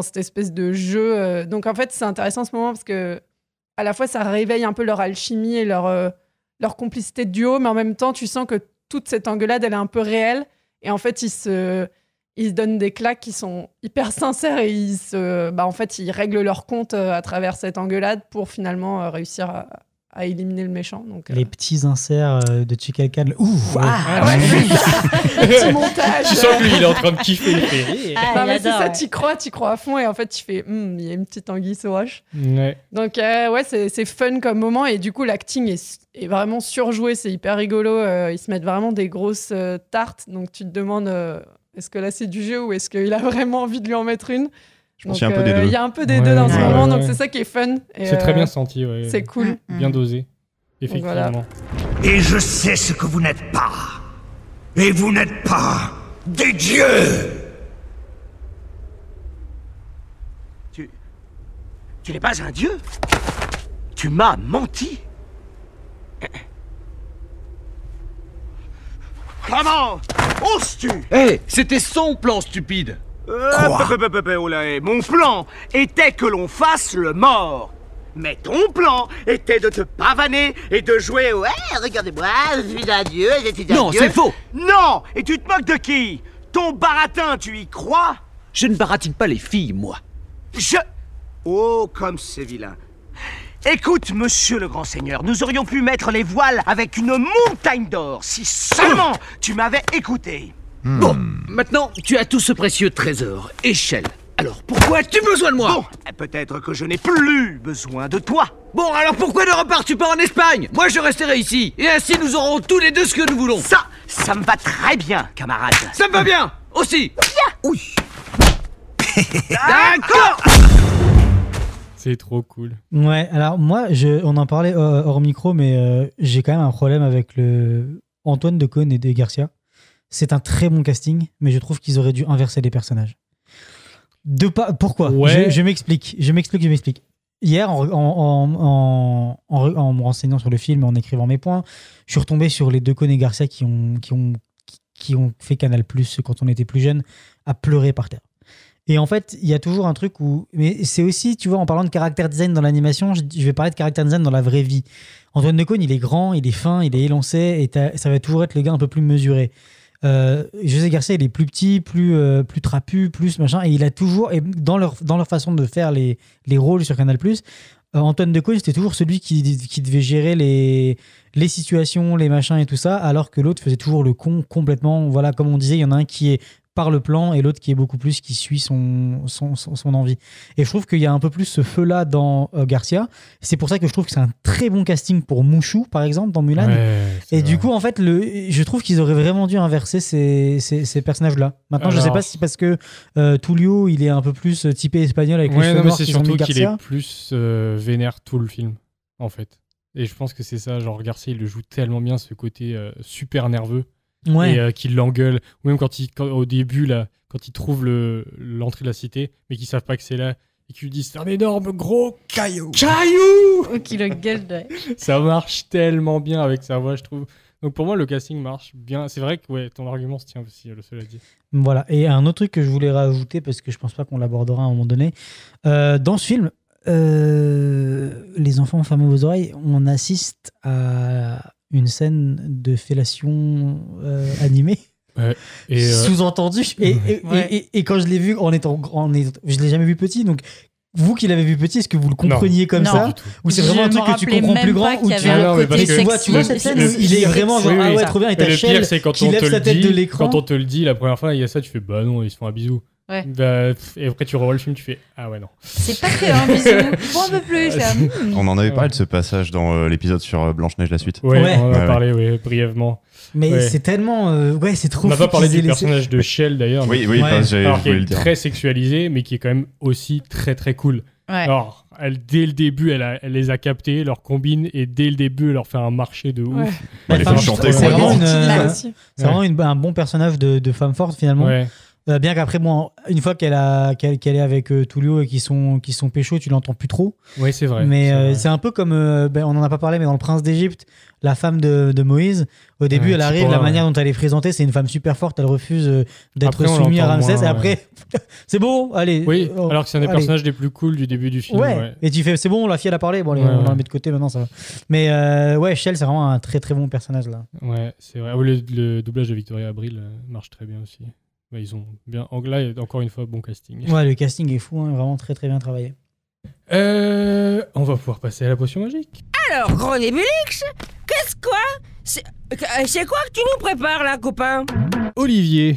cette espèce de jeu. Donc en fait, c'est intéressant en ce moment parce que à la fois, ça réveille un peu leur alchimie et leur complicité de duo, mais en même temps, tu sens que toute cette engueulade, elle est un peu réelle. Et en fait, ils se donnent des claques qui sont hyper sincères et en fait, ils règlent leur compte à travers cette engueulade pour finalement réussir à éliminer le méchant. Donc, Les petits inserts de Chikalkan. Ouh, petit montage. Tu sens que lui, il est en train de kiffer. Il fait. Non, mais c'est ça, t'y crois à fond et en fait, tu fais, il y a une petite anguille sous roche. Ouais. Donc, c'est fun comme moment et du coup, l'acting est vraiment surjoué, c'est hyper rigolo. Ils se mettent vraiment des grosses tartes. Donc, tu te demandes, est-ce que là, c'est du jeu ou est-ce qu'il a vraiment envie de lui en mettre une? Je pense qu'il y a un peu des deux. Il y a un peu des deux dans ce moment, donc c'est ça qui est fun. Et, C'est très bien senti, ouais. C'est cool. Bien dosé, effectivement. Voilà. Et je sais ce que vous n'êtes pas. Et vous n'êtes pas des dieux. Tu n'es pas un dieu. Tu m'as menti. Comment oses-tu? C'était son plan, stupide. Mon plan était que l'on fasse le mort. Mais ton plan était de te pavaner et de jouer au regardez-moi, je suis un dieu, je suis un dieu. Non, c'est faux. Non. Et tu te moques de qui? Ton baratin, tu y crois? Je ne baratine pas les filles, moi. Oh, comme c'est vilain. Écoute, monsieur le grand seigneur, nous aurions pu mettre les voiles avec une montagne d'or si seulement tu m'avais écouté. Bon, maintenant, tu as tout ce précieux trésor. Échelle. Alors, pourquoi as-tu besoin de moi? Bon, peut-être que je n'ai plus besoin de toi. Bon, alors pourquoi ne repars-tu pas en Espagne? Moi, je resterai ici. Et ainsi, nous aurons tous les deux ce que nous voulons. Ça me va très bien, camarade. Ça me va bien, aussi. Oui. D'accord. C'est trop cool. Ouais, alors moi, on en parlait hors micro, mais j'ai quand même un problème avec Antoine Decaune et De Garcia. C'est un très bon casting, mais je trouve qu'ils auraient dû inverser les personnages. Pourquoi? Ouais. Je m'explique. Hier, en me renseignant sur le film et en écrivant mes points, je suis retombé sur les Decaune et Garcia qui ont fait Canal+, quand on était plus jeune, à pleurer par terre. Et en fait, il y a toujours un truc où... Mais c'est aussi, tu vois, en parlant de caractère design dans l'animation, je vais parler de caractère design dans la vraie vie. Antoine Decaune, il est grand, il est fin, il est élancé, et ça va toujours être le gars un peu plus mesuré. José Garcia, il est plus petit, plus trapu, plus machin, et il a toujours... Et dans leur façon de faire les rôles sur Canal+, Antoine Decaune, c'était toujours celui qui devait gérer les situations, les machins et tout ça, alors que l'autre faisait toujours le con complètement. Voilà, comme on disait, il y en a un qui est par le plan et l'autre qui est beaucoup plus qui suit son envie. Et je trouve qu'il y a un peu plus ce feu-là dans Garcia. C'est pour ça que je trouve que c'est un très bon casting pour Mouchou, par exemple, dans Mulan. Ouais, et du coup, en fait, je trouve qu'ils auraient vraiment dû inverser ces personnages-là. Maintenant, je sais pas si parce que Tullio, il est un peu plus typé espagnol avec les cheveux noirs. C'est surtout qu'il est plus vénère tout le film, en fait. Et je pense que c'est ça, genre Garcia, il le joue tellement bien, ce côté super nerveux. Ouais. Et qui l'engueule, ou même quand au début là, quand ils trouvent l'entrée de la cité mais qu'ils savent pas que c'est là et qu'ils lui disent c'est un énorme gros caillou qui le gueule de... Ça marche tellement bien avec sa voix, je trouve. Donc pour moi le casting marche bien. C'est vrai que ton argument se tient aussi, cela dit. Voilà. Et un autre truc que je voulais rajouter, parce que je pense pas qu'on l'abordera à un moment donné, dans ce film, les enfants fermez vos oreilles, on assiste à une scène de fellation animée. Ouais, sous-entendu. Et quand je l'ai vu, je l'ai jamais vu petit, donc vous qui l'avez vu petit, est-ce que vous le compreniez comme ça? Ou c'est vraiment un truc que tu comprends plus grand? Ou tu vois cette scène, il est vraiment genre, ah ouais, trop bien, et t'as Shell qui lève sa tête de l'écran. Quand on te le dit la première fois, il y a ça, tu fais bah non, ils se font un bisou. Ouais. Et après tu revois le film, tu fais ah ouais non. C'est pas que un bisou. Faut un peu plus. On en avait parlé de ce passage dans l'épisode sur Blanche-Neige la suite. Ouais. On en a parlé brièvement. Mais c'est tellement c'est trop. On n'a pas parlé du personnage de Shell d'ailleurs. Oui, alors qui est très sexualisé, mais qui est quand même aussi très très cool. Ouais. Alors dès le début, elle les a captés, leur combine, et dès le début, elle leur fait un marché de ouf. Elle les fait chanter. C'est vraiment un bon personnage de femme forte finalement. Ouais. Bien qu'après, bon, une fois qu'elle est avec Tullio et qu'ils sont pécho, tu l'entends plus trop. Oui, c'est vrai. Mais c'est un peu comme, on n'en a pas parlé, mais dans Le Prince d'Égypte, la femme de Moïse, au début, elle arrive, la manière dont elle est présentée, c'est une femme super forte, elle refuse d'être soumise à Ramsès, et après, c'est bon, allez. Oui, alors que c'est un des personnages les plus cool du début du film. Ouais. Et tu fais, c'est bon, la fille, elle a parlé, bon, allez, on la met de côté, maintenant, ça va. Mais Shell, c'est vraiment un très très bon personnage, là. Ouais, c'est vrai. Le doublage de Victoria Abril marche très bien aussi. Ouais, ils ont bien. Anglais, encore une fois, bon casting. Ouais, le casting est fou, hein, vraiment très très bien travaillé. On va pouvoir passer à la potion magique. Alors, gros Nébulix, qu'est-ce quoi c'est quoi que tu nous prépares là, copain? Olivier,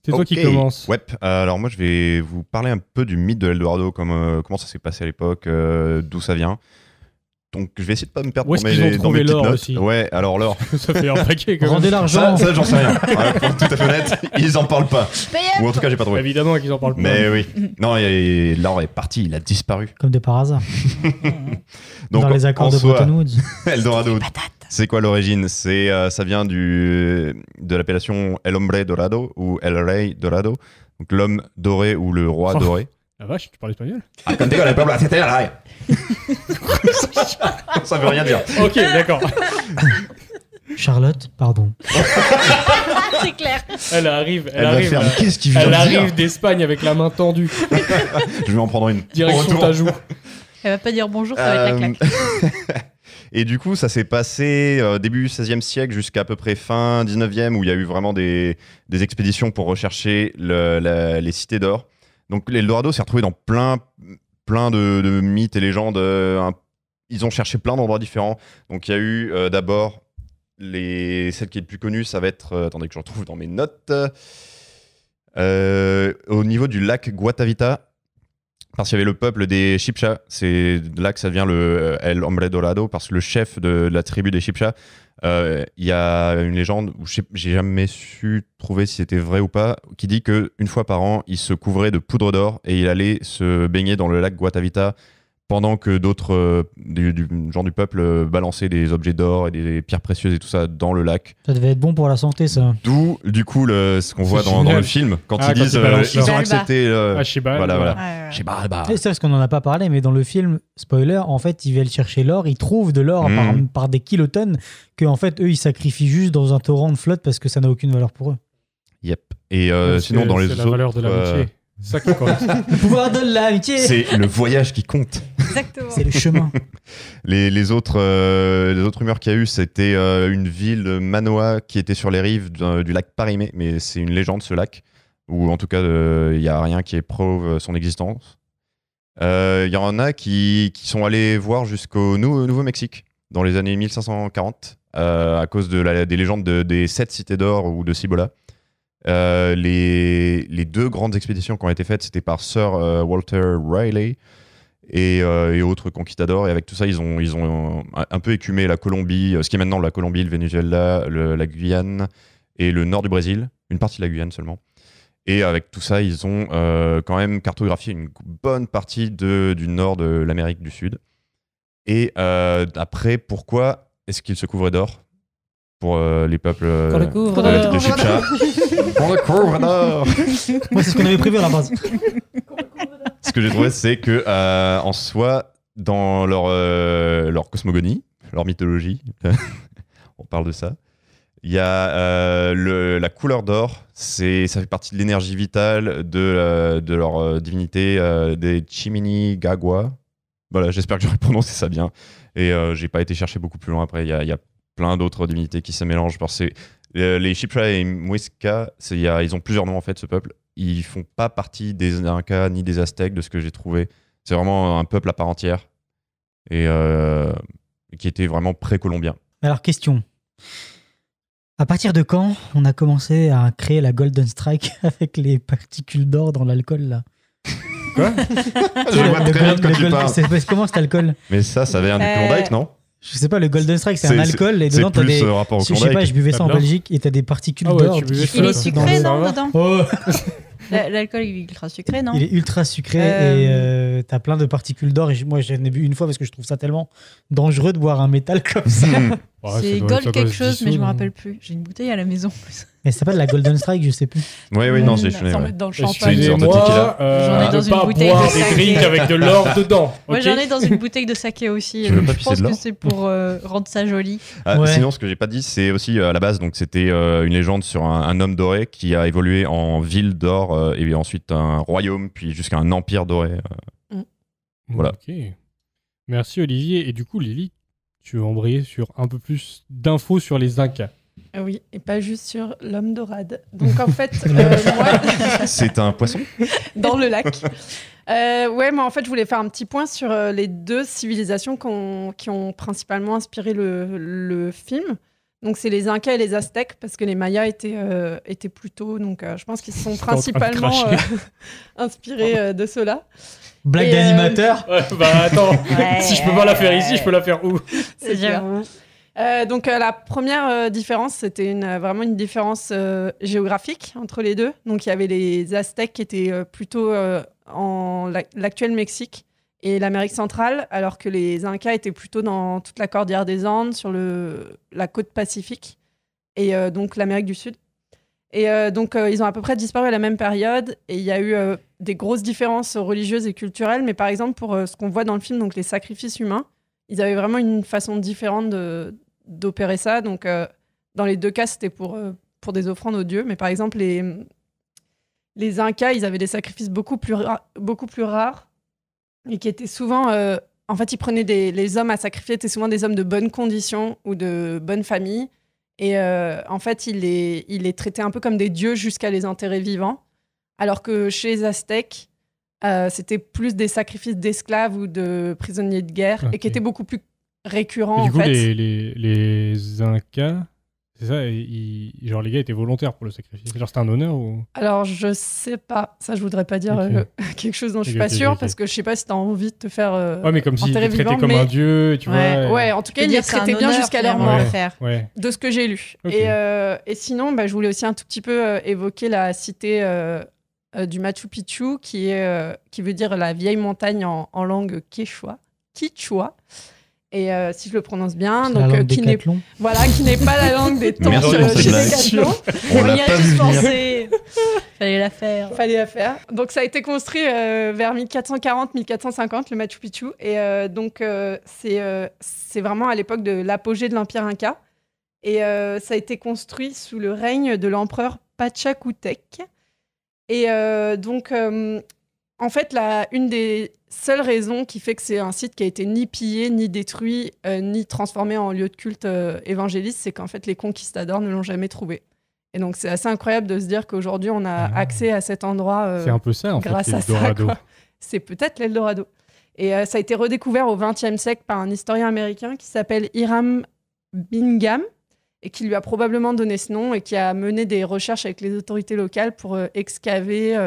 c'est toi qui commence. Ouais, alors moi je vais vous parler un peu du mythe de l'Eldorado, comment ça s'est passé à l'époque, d'où ça vient. Donc je vais essayer de pas me perdre dans mes petites notes. Aussi. Ouais, alors l'or. Ça fait un paquet quand même. Rendez l'argent. Ça j'en sais rien. Ouais, pour être tout à fait honnête, ils en parlent pas. Ou en tout cas, j'ai pas trouvé. Évidemment qu'ils en parlent pas. Mais oui. Non, l'or est parti, il a disparu. Comme de par hasard. Donc, dans les accords de Bretton Woods. Eldorado. C'est quoi l'origine? Ça vient de l'appellation El Hombre Dorado ou El Rey Dorado. Donc l'homme doré ou le roi doré. La vache, tu parles espagnol? Ça veut rien dire. Ok, d'accord. Charlotte, pardon. C'est clair. Elle arrive. Qu'est-ce qu'il vient de dire? Elle arrive d'Espagne avec la main tendue. Je vais en prendre une. Direction ta joue. Elle va pas dire bonjour, ça va être la claque. Et du coup, ça s'est passé début 16e siècle jusqu'à peu près fin 19e, où il y a eu vraiment des expéditions pour rechercher les cités d'or. Donc l'Eldorado s'est retrouvé dans plein de mythes et légendes. Ils ont cherché plein d'endroits différents. Donc il y a eu d'abord celle qui est le plus connue, ça va être... attendez que je retrouve dans mes notes. Au niveau du lac Guatavita, parce qu'il y avait le peuple des Chibchas. C'est là que ça devient le El Hombre Dorado, parce que le chef de la tribu des Chibchas, il y a une légende où j'ai jamais su trouver si c'était vrai ou pas, qui dit qu'une fois par an, il se couvrait de poudre d'or et il allait se baigner dans le lac Guatavita pendant que d'autres du peuple balançaient des objets d'or et des pierres précieuses et tout ça dans le lac. Ça devait être bon pour la santé, ça. D'où, du coup, ce qu'on voit dans le film, quand ils disent ils ont accepté... Voilà. C'est ça, parce qu'on n'en a pas parlé, mais dans le film, spoiler, en fait, ils veulent chercher l'or, ils trouvent de l'or par des kilotonnes, que en fait, eux, ils sacrifient juste dans un torrent de flotte parce que ça n'a aucune valeur pour eux. Yep. Et sinon, dans les autres... C'est la valeur de l'amitié. Ça qui compte. Le pouvoir de l'amitié. C'est le voyage qui compte. Exactement. C'est le chemin. Les autres rumeurs qu'il y a eu, c'était une ville de Manoa qui était sur les rives du lac Parimé, mais c'est une légende ce lac, ou en tout cas il n'y a rien qui prouve son existence. Il y en a qui sont allés voir jusqu'au Nouveau-Mexique dans les années 1540 à cause des légendes des 7 cités d'or ou de Cibola. Les deux grandes expéditions qui ont été faites, c'était par Sir Walter Raleigh et autres conquistadors. Et avec tout ça, ils ont un peu écumé la Colombie, ce qui est maintenant la Colombie, le Venezuela, la Guyane et le nord du Brésil, une partie de la Guyane seulement. Et avec tout ça, ils ont quand même cartographié une bonne partie du nord de l'Amérique du Sud. Et après, pourquoi est-ce qu'ils se couvraient d'or pour les peuples de Chibcha? Pour le couvre d'or. Moi, c'est ce qu'on avait prévu à la base. Ce que j'ai trouvé, c'est que en soi, dans leur cosmogonie, leur mythologie, on parle de ça, il y a la couleur d'or, ça fait partie de l'énergie vitale de leur divinité, des Chimini Gagua. Voilà, j'espère que j'aurais prononcé ça bien. Et j'ai pas été chercher beaucoup plus loin après. Il y a plein d'autres divinités qui se mélangent. Parce que les Chibcha et Muisca, ils ont plusieurs noms en fait, ce peuple. Ils font pas partie des Incas ni des Aztèques, de ce que j'ai trouvé. C'est vraiment un peuple à part entière et qui était vraiment pré-colombien. Alors, question. À partir de quand on a commencé à créer la Golden Strike avec les particules d'or dans l'alcool là? Quoi? Je vois très bien de quoi tu parles. C'est comment cet alcool? Mais ça vient du Klondike, non? Je sais pas, le Golden Strike, c'est un alcool et dedans t'as des. Rapport au je sais pas, je buvais ça en Belgique et t'as des particules d'or. Il est sucré, non, dedans? Oh. L'alcool il est ultra sucré, non? Il est ultra sucré et t'as plein de particules d'or. Et moi, j'en ai bu une fois parce que je trouve ça tellement dangereux de boire un métal comme ça. C'est Gold quelque chose, mais je me rappelle plus. J'ai une bouteille à la maison. Elle s'appelle la Golden Strike, je sais plus. Oui, non, j'ai Sans mettre dans le champagne. Excusez-moi, j'en ai dans une bouteille boire de des saké. drinks avec de l'or dedans. Moi, ok j'en ai dans une bouteille de saké aussi. Tu veux pas Je pisser pense de l'or que c'est pour rendre ça joli. Sinon, ce que j'ai pas dit, c'est aussi à la base, donc c'était une légende sur un homme doré qui a évolué en ville d'or et ensuite un royaume, puis jusqu'à un empire doré. Voilà. Ok. Merci Olivier. Et du coup, Lily, tu veux embrayer sur un peu plus d'infos sur les Incas. Oui, et pas juste sur l'homme dorade. Donc en fait, C'est un poisson dans le lac. Moi en fait, je voulais faire un petit point sur les deux civilisations qui ont principalement inspiré le film. Donc c'est les Incas et les Aztèques, parce que les Mayas étaient plus tôt. Donc je pense qu'ils se sont principalement inspirés de ceux-là. Blague d'animateur. Attends, si je peux pas la faire ici, je peux la faire où? C'est j'avoue. Donc la première différence, c'était vraiment une différence géographique entre les deux. Donc il y avait les Aztèques qui étaient plutôt en l'actuel Mexique et l'Amérique centrale, alors que les Incas étaient plutôt dans toute la cordillère des Andes, sur la côte Pacifique et donc l'Amérique du Sud. Et donc ils ont à peu près disparu à la même période et il y a eu des grosses différences religieuses et culturelles. Mais par exemple, pour ce qu'on voit dans le film, donc les sacrifices humains, ils avaient vraiment une façon différente d'opérer ça. Donc, dans les deux cas, c'était pour des offrandes aux dieux. Mais par exemple, les Incas, ils avaient des sacrifices beaucoup plus rares et qui étaient souvent... en fait, ils prenaient les hommes à sacrifier, étaient souvent des hommes de bonnes conditions ou de bonnes familles. Et en fait, ils les traitaient un peu comme des dieux jusqu'à les enterrer vivants. Alors que chez les Aztèques, c'était plus des sacrifices d'esclaves ou de prisonniers de guerre et qui étaient beaucoup plus récurrents. Et du coup, en fait. les Incas, c'est ça, les gars étaient volontaires pour le sacrifice. Genre, c'était un honneur ou... Alors, je sais pas. Ça, je voudrais pas dire quelque chose dont je suis pas Ok. sûre, parce que je sais pas si t'as envie de te faire Ouais, mais comme s'ils enterrer étaient traités vivant, comme mais... un dieu, tu vois. Ouais, en tout cas, ils les traitaient bien jusqu'à leur mort, Ouais. de ce que j'ai lu. Ok. Et sinon, je voulais aussi un tout petit peu évoquer la cité du Machu Picchu, qui veut dire la vieille montagne en langue quechua. Et si je le prononce bien, donc qui n'est pas la langue des temps chez Decathlon. On y a juste pensé. Fallait la faire. Donc ça a été construit vers 1440-1450, le Machu Picchu. Et donc c'est vraiment à l'époque de l'apogée de l'Empire Inca. Et ça a été construit sous le règne de l'empereur Pachacutec. Et donc, en fait, une des seules raisons qui fait que c'est un site qui a été ni pillé, ni détruit, ni transformé en lieu de culte évangéliste, c'est qu'en fait, les conquistadors ne l'ont jamais trouvé. Et donc, c'est assez incroyable de se dire qu'aujourd'hui, on a accès à cet endroit c'est un peu ça, en grâce fait, à ça. l'Eldorado. C'est peut-être l'Eldorado. Et ça a été redécouvert au XXe siècle par un historien américain qui s'appelle Hiram Bingham, et qui lui a probablement donné ce nom et qui a mené des recherches avec les autorités locales pour excaver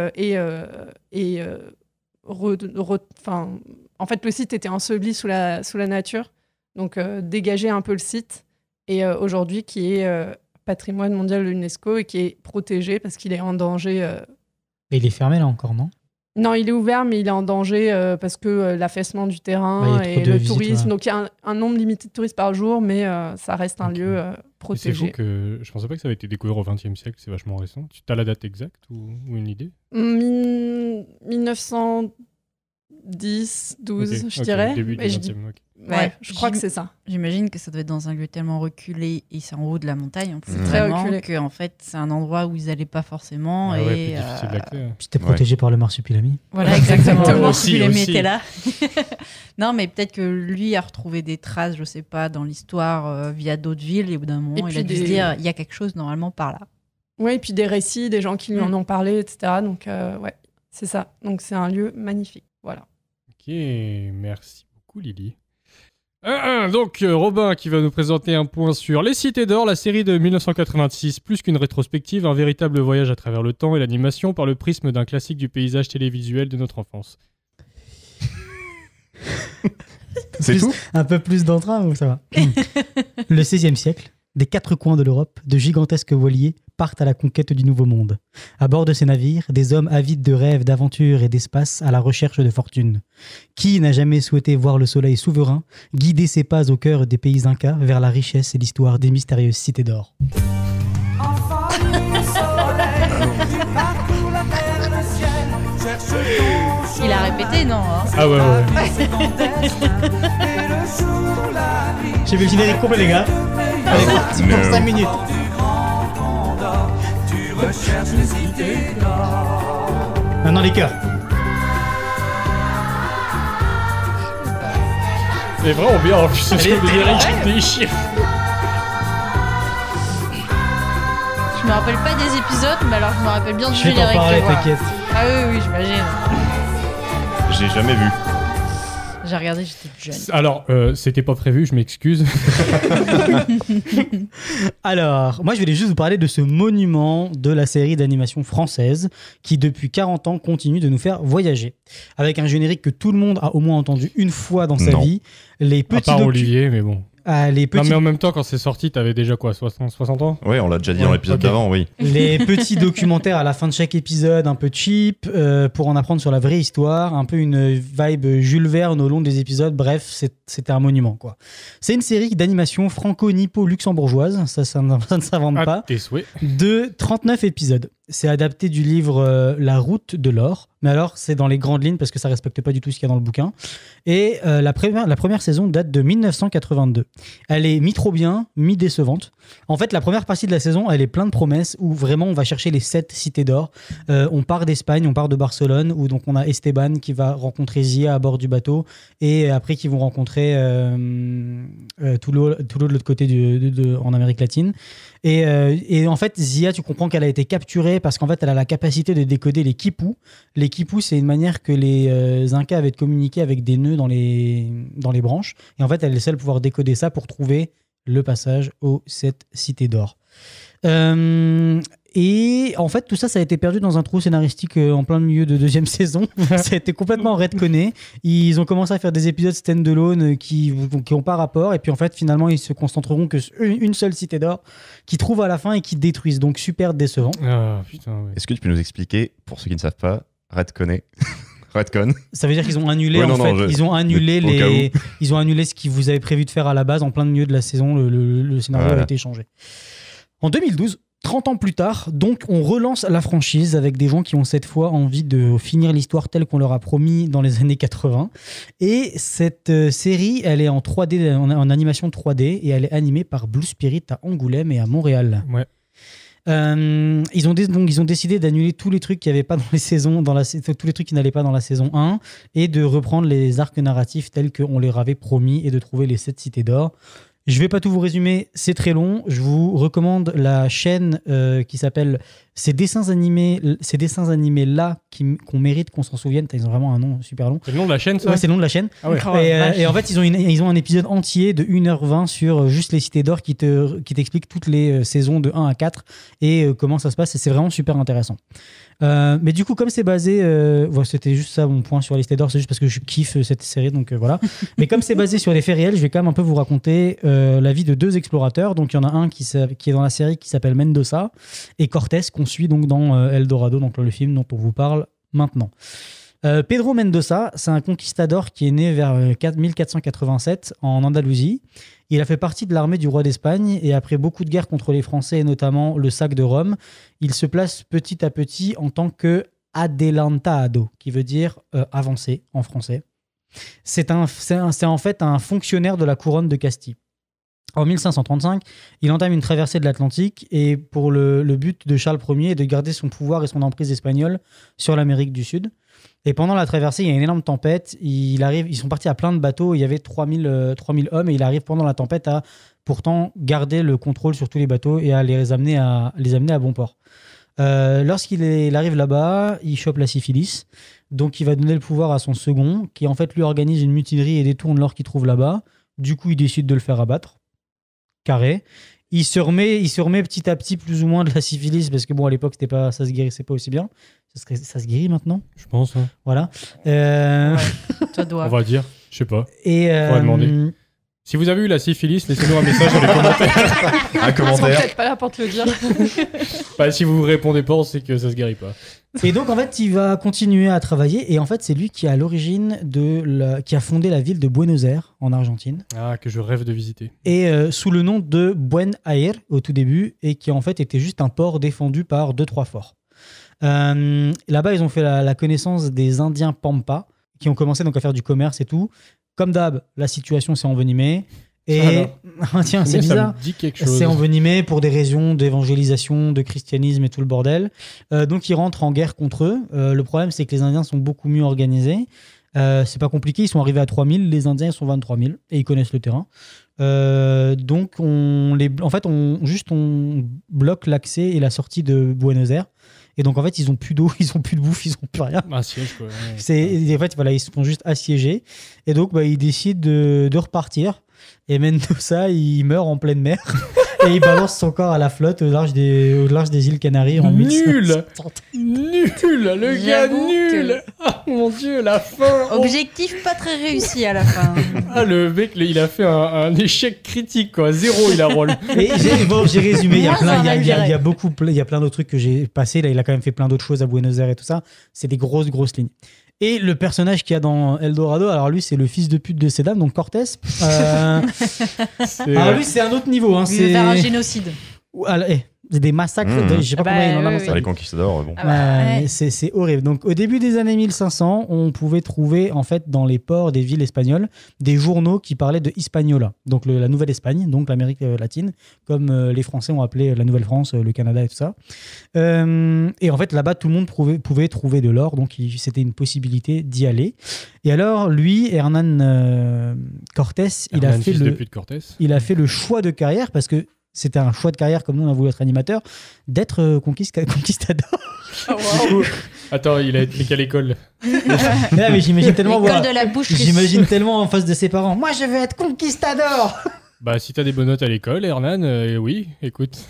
en fait, le site était enseveli sous la nature, donc dégager un peu le site. Et aujourd'hui, qui est patrimoine mondial de l'UNESCO et qui est protégé parce qu'il est en danger. Et il est fermé là encore, non? Non, il est ouvert, mais il est en danger parce que l'affaissement du terrain et le tourisme. Donc, il y a un nombre limité de touristes par jour, mais ça reste un lieu protégé. C'est fou que je pensais pas que ça avait été découvert au XXe siècle, c'est vachement récent. Tu as la date exacte ou une idée? 1910, 12, je dirais. Début du Mais je 20e, Ouais, je crois que c'est ça. J'imagine que ça doit être dans un lieu tellement reculé et c'est en haut de la montagne. En plus, C'est très vraiment reculé. Que en fait, c'est un endroit où ils n'allaient pas forcément. Ah ouais, et plus difficile d'accès. Puis t'es protégé par le marsupilami. Voilà, exactement. Le Aussi. marsupilami était là. Non, mais peut-être que lui a retrouvé des traces, je sais pas, dans l'histoire via d'autres villes. Et au bout d'un moment, Et il a puis dû se dire, il y a quelque chose normalement par là. Oui, et puis des récits, des gens qui lui en ont parlé, etc. Donc, ouais, c'est ça. Donc, c'est un lieu magnifique. Voilà. Ok, merci beaucoup Lily. Donc Robin qui va nous présenter un point sur Les Cités d'Or, la série de 1986, plus qu'une rétrospective, un véritable voyage à travers le temps et l'animation par le prisme d'un classique du paysage télévisuel de notre enfance. C'est tout? Un peu plus d'entrain ou ça va? Le 16e siècle. des 4 coins de l'Europe, de gigantesques voiliers partent à la conquête du Nouveau Monde. À bord de ces navires, des hommes avides de rêves, d'aventures et d'espace à la recherche de fortune. Qui n'a jamais souhaité voir le soleil souverain guider ses pas au cœur des pays incas vers la richesse et l'histoire des mystérieuses cités d'or? Il a répété, non hein. Ah ouais. J'ai vu le générique complet, les gars. Allez, c'est pour 5 minutes. Maintenant, les chœurs. C'est vraiment bien en plus, ce générique déchire. Je me rappelle pas des épisodes, mais alors je me rappelle bien du Je vais générique. t'en parler, voilà. t'inquiète. Ah oui, j'imagine. J'ai jamais vu. J'ai regardé, j'étais jeune. Alors, c'était pas prévu, je m'excuse. Alors, moi je voulais juste vous parler de ce monument de la série d'animation française qui depuis 40 ans continue de nous faire voyager. Avec un générique que tout le monde a au moins entendu une fois dans sa vie. Les petits à part Olivier, mais bon. Les petits... Non mais en même temps, quand c'est sorti, t'avais déjà quoi, 60 ans? Oui, on l'a déjà dit dans l'épisode d'avant, oui. Les petits documentaires à la fin de chaque épisode, un peu cheap, pour en apprendre sur la vraie histoire, un peu une vibe Jules Verne au long des épisodes. Bref, c'était un monument, quoi. C'est une série d'animation franco-nippo-luxembourgeoise, ça ne s'invente pas, tes souhaits. de 39 épisodes. C'est adapté du livre La route de l'or, mais alors c'est dans les grandes lignes parce que ça respecte pas du tout ce qu'il y a dans le bouquin. Et la première saison date de 1982. Elle est mi-trop bien, mi-décevante. En fait, la première partie de la saison, elle est pleine de promesses où vraiment on va chercher les 7 cités d'or. On part d'Espagne, on part de Barcelone, où donc on a Esteban qui va rencontrer Zia à bord du bateau, et après qui vont rencontrer Tulo de l'autre côté en Amérique latine. Et en fait, Zia, tu comprends qu'elle a été capturée parce qu'en fait, elle a la capacité de décoder les quipus. Les quipus, c'est une manière que les Incas avaient de communiquer avec des nœuds dans les branches. Et en fait, elle est seule à pouvoir décoder ça pour trouver le passage aux 7 cités d'or. Et en fait, tout ça, ça a été perdu dans un trou scénaristique en plein milieu de deuxième saison. Ça a été complètement redconné. Ils ont commencé à faire des épisodes stand-alone qui n'ont pas rapport. Et puis en fait, finalement, ils se concentreront que sur une seule cité d'or qui trouve à la fin et qui détruisent. Donc super décevant. Ah, putain, ouais. Est-ce que tu peux nous expliquer, pour ceux qui ne savent pas, redconner Redcon. Ça veut dire qu'ils ont annulé ils ont annulé ce qu'ils vous avaient prévu de faire à la base en plein milieu de la saison. Le scénario a été changé. En 2012, 30 ans plus tard, donc on relance la franchise avec des gens qui ont cette fois envie de finir l'histoire telle qu'on leur a promis dans les années 80. Et cette série, elle est en 3D, en animation 3D, et elle est animée par Blue Spirit à Angoulême et à Montréal. Ouais. Ils ont décidé d'annuler tous les trucs qui n'avaient pas dans les saisons, tous les trucs qui n'allaient pas dans la saison 1, et de reprendre les arcs narratifs tels qu'on leur avait promis et de trouver les 7 cités d'or. Je vais pas tout vous résumer, c'est très long. Je vous recommande la chaîne qui s'appelle Ces dessins animés là qu'on mérite qu'on s'en souvienne. Ils ont vraiment un nom super long. C'est le nom de la chaîne, ça? Ouais, c'est le nom de la chaîne. Ah ouais. Et en fait, ils ont un épisode entier de 1h20 sur juste les cités d'or qui t'explique toutes les saisons de 1 à 4 et comment ça se passe. Et c'est vraiment super intéressant. Mais du coup, comme c'est basé, c'était juste ça mon point sur les cités d'or, c'est juste parce que je kiffe cette série, donc voilà. Mais comme c'est basé sur les faits réels, je vais quand même un peu vous raconter la vie de 2 explorateurs. Donc il y en a un qui est dans la série qui s'appelle Mendoza et Cortés qu'on suit donc dans Eldorado, donc le film dont on vous parle maintenant. Pedro Mendoza, c'est un conquistador qui est né vers 1487 en Andalousie. Il a fait partie de l'armée du roi d'Espagne et après beaucoup de guerres contre les Français et notamment le sac de Rome, il se place petit à petit en tant que adelantado, qui veut dire avancé en français. C'est en fait un fonctionnaire de la couronne de Castille. En 1535, il entame une traversée de l'Atlantique et pour le but de Charles Ier est de garder son pouvoir et son emprise espagnole sur l'Amérique du Sud. Et pendant la traversée, il y a une énorme tempête. Ils sont partis à plein de bateaux. Il y avait 3000 hommes et il arrive pendant la tempête à pourtant garder le contrôle sur tous les bateaux et à les amener à bon port. Lorsqu'il arrive là-bas, il chope la syphilis. Donc il va donner le pouvoir à son second qui en fait lui organise une mutinerie et détourne l'or qu'il trouve là-bas. Du coup, il décide de le faire abattre. Carré. Il se remet petit à petit plus ou moins de la syphilis parce que bon à l'époque ça se guérissait pas aussi bien. Ça se guérit maintenant, je pense. Hein. Voilà. Ouais, ça doit. On va dire, je sais pas. Et on va demander. Si vous avez eu la syphilis, laissez-nous un message dans les commentaires. Un Ils sont commentaire. peut-être pas là pour te le dire. Bah, si vous répondez pas, c'est que ça se guérit pas. Et donc en fait, il va continuer à travailler et en fait, c'est lui qui est à l'origine qui a fondé la ville de Buenos Aires en Argentine. Ah, que je rêve de visiter. Et sous le nom de Buen Air au tout début et qui en fait était juste un port défendu par 2-3 forts. Là-bas, ils ont fait la connaissance des Indiens Pampa qui ont commencé donc à faire du commerce et tout. Comme d'hab, la situation s'est envenimée. Et tiens, c'est Mais ça bizarre. me dit quelque chose. C'est envenimé pour des raisons d'évangélisation, de christianisme et tout le bordel. Donc ils rentrent en guerre contre eux. Le problème, c'est que les Indiens sont beaucoup mieux organisés. C'est pas compliqué, ils sont arrivés à 3000, les Indiens ils sont 23 000 et ils connaissent le terrain. Donc on bloque l'accès et la sortie de Buenos Aires. Et donc en fait ils ont plus d'eau, ils ont plus de bouffe, ils ont plus rien. Un siège quoi. Ouais. En fait voilà, ils se font juste assiégés. Et donc ils décident de repartir. Et Mendoza il meurt en pleine mer et il balance son corps à la flotte au large des îles Canaries en 1570. Nul, le gars nul. Ah mon dieu, la fin. Objectif pas très réussi à la fin. Ah le mec, il a fait un échec critique quoi, 0 il a roll. Et j'ai résumé, il y a Moins plein, un, il je y a dirais. beaucoup, il y a plein d'autres trucs que j'ai passés. Là, il a quand même fait plein d'autres choses à Buenos Aires et tout ça. C'est des grosses lignes. Et le personnage qu'il y a dans Eldorado, alors lui, c'est le fils de pute de ces dames, donc Cortés. Alors lui, c'est un autre niveau. Hein, Il veut faire un génocide. C'est des massacres. Je sais pas Ah comment bah, il en a oui, massacré. Les conquistadors, bon. Ah bah, ouais. C'est horrible. Donc, au début des années 1500, on pouvait trouver, en fait, dans les ports des villes espagnoles, des journaux qui parlaient de Hispaniola, donc la Nouvelle-Espagne, donc l'Amérique latine, comme les Français ont appelé la Nouvelle-France, le Canada et tout ça. Et en fait, là-bas, tout le monde pouvait trouver de l'or, donc c'était une possibilité d'y aller. Et alors, lui, Hernán Cortés, il a fait le choix de carrière, parce que c'était un choix de carrière, comme nous on a voulu être animateur, d'être conquistador. Oh, wow. Attends, il a été qu'à l'école. Mais j'imagine tellement L'école de la boucherie. J'imagine tellement en face de ses parents. Moi, je veux être conquistador. Bah, si t'as des bonnes notes à l'école, Hernan, oui, écoute.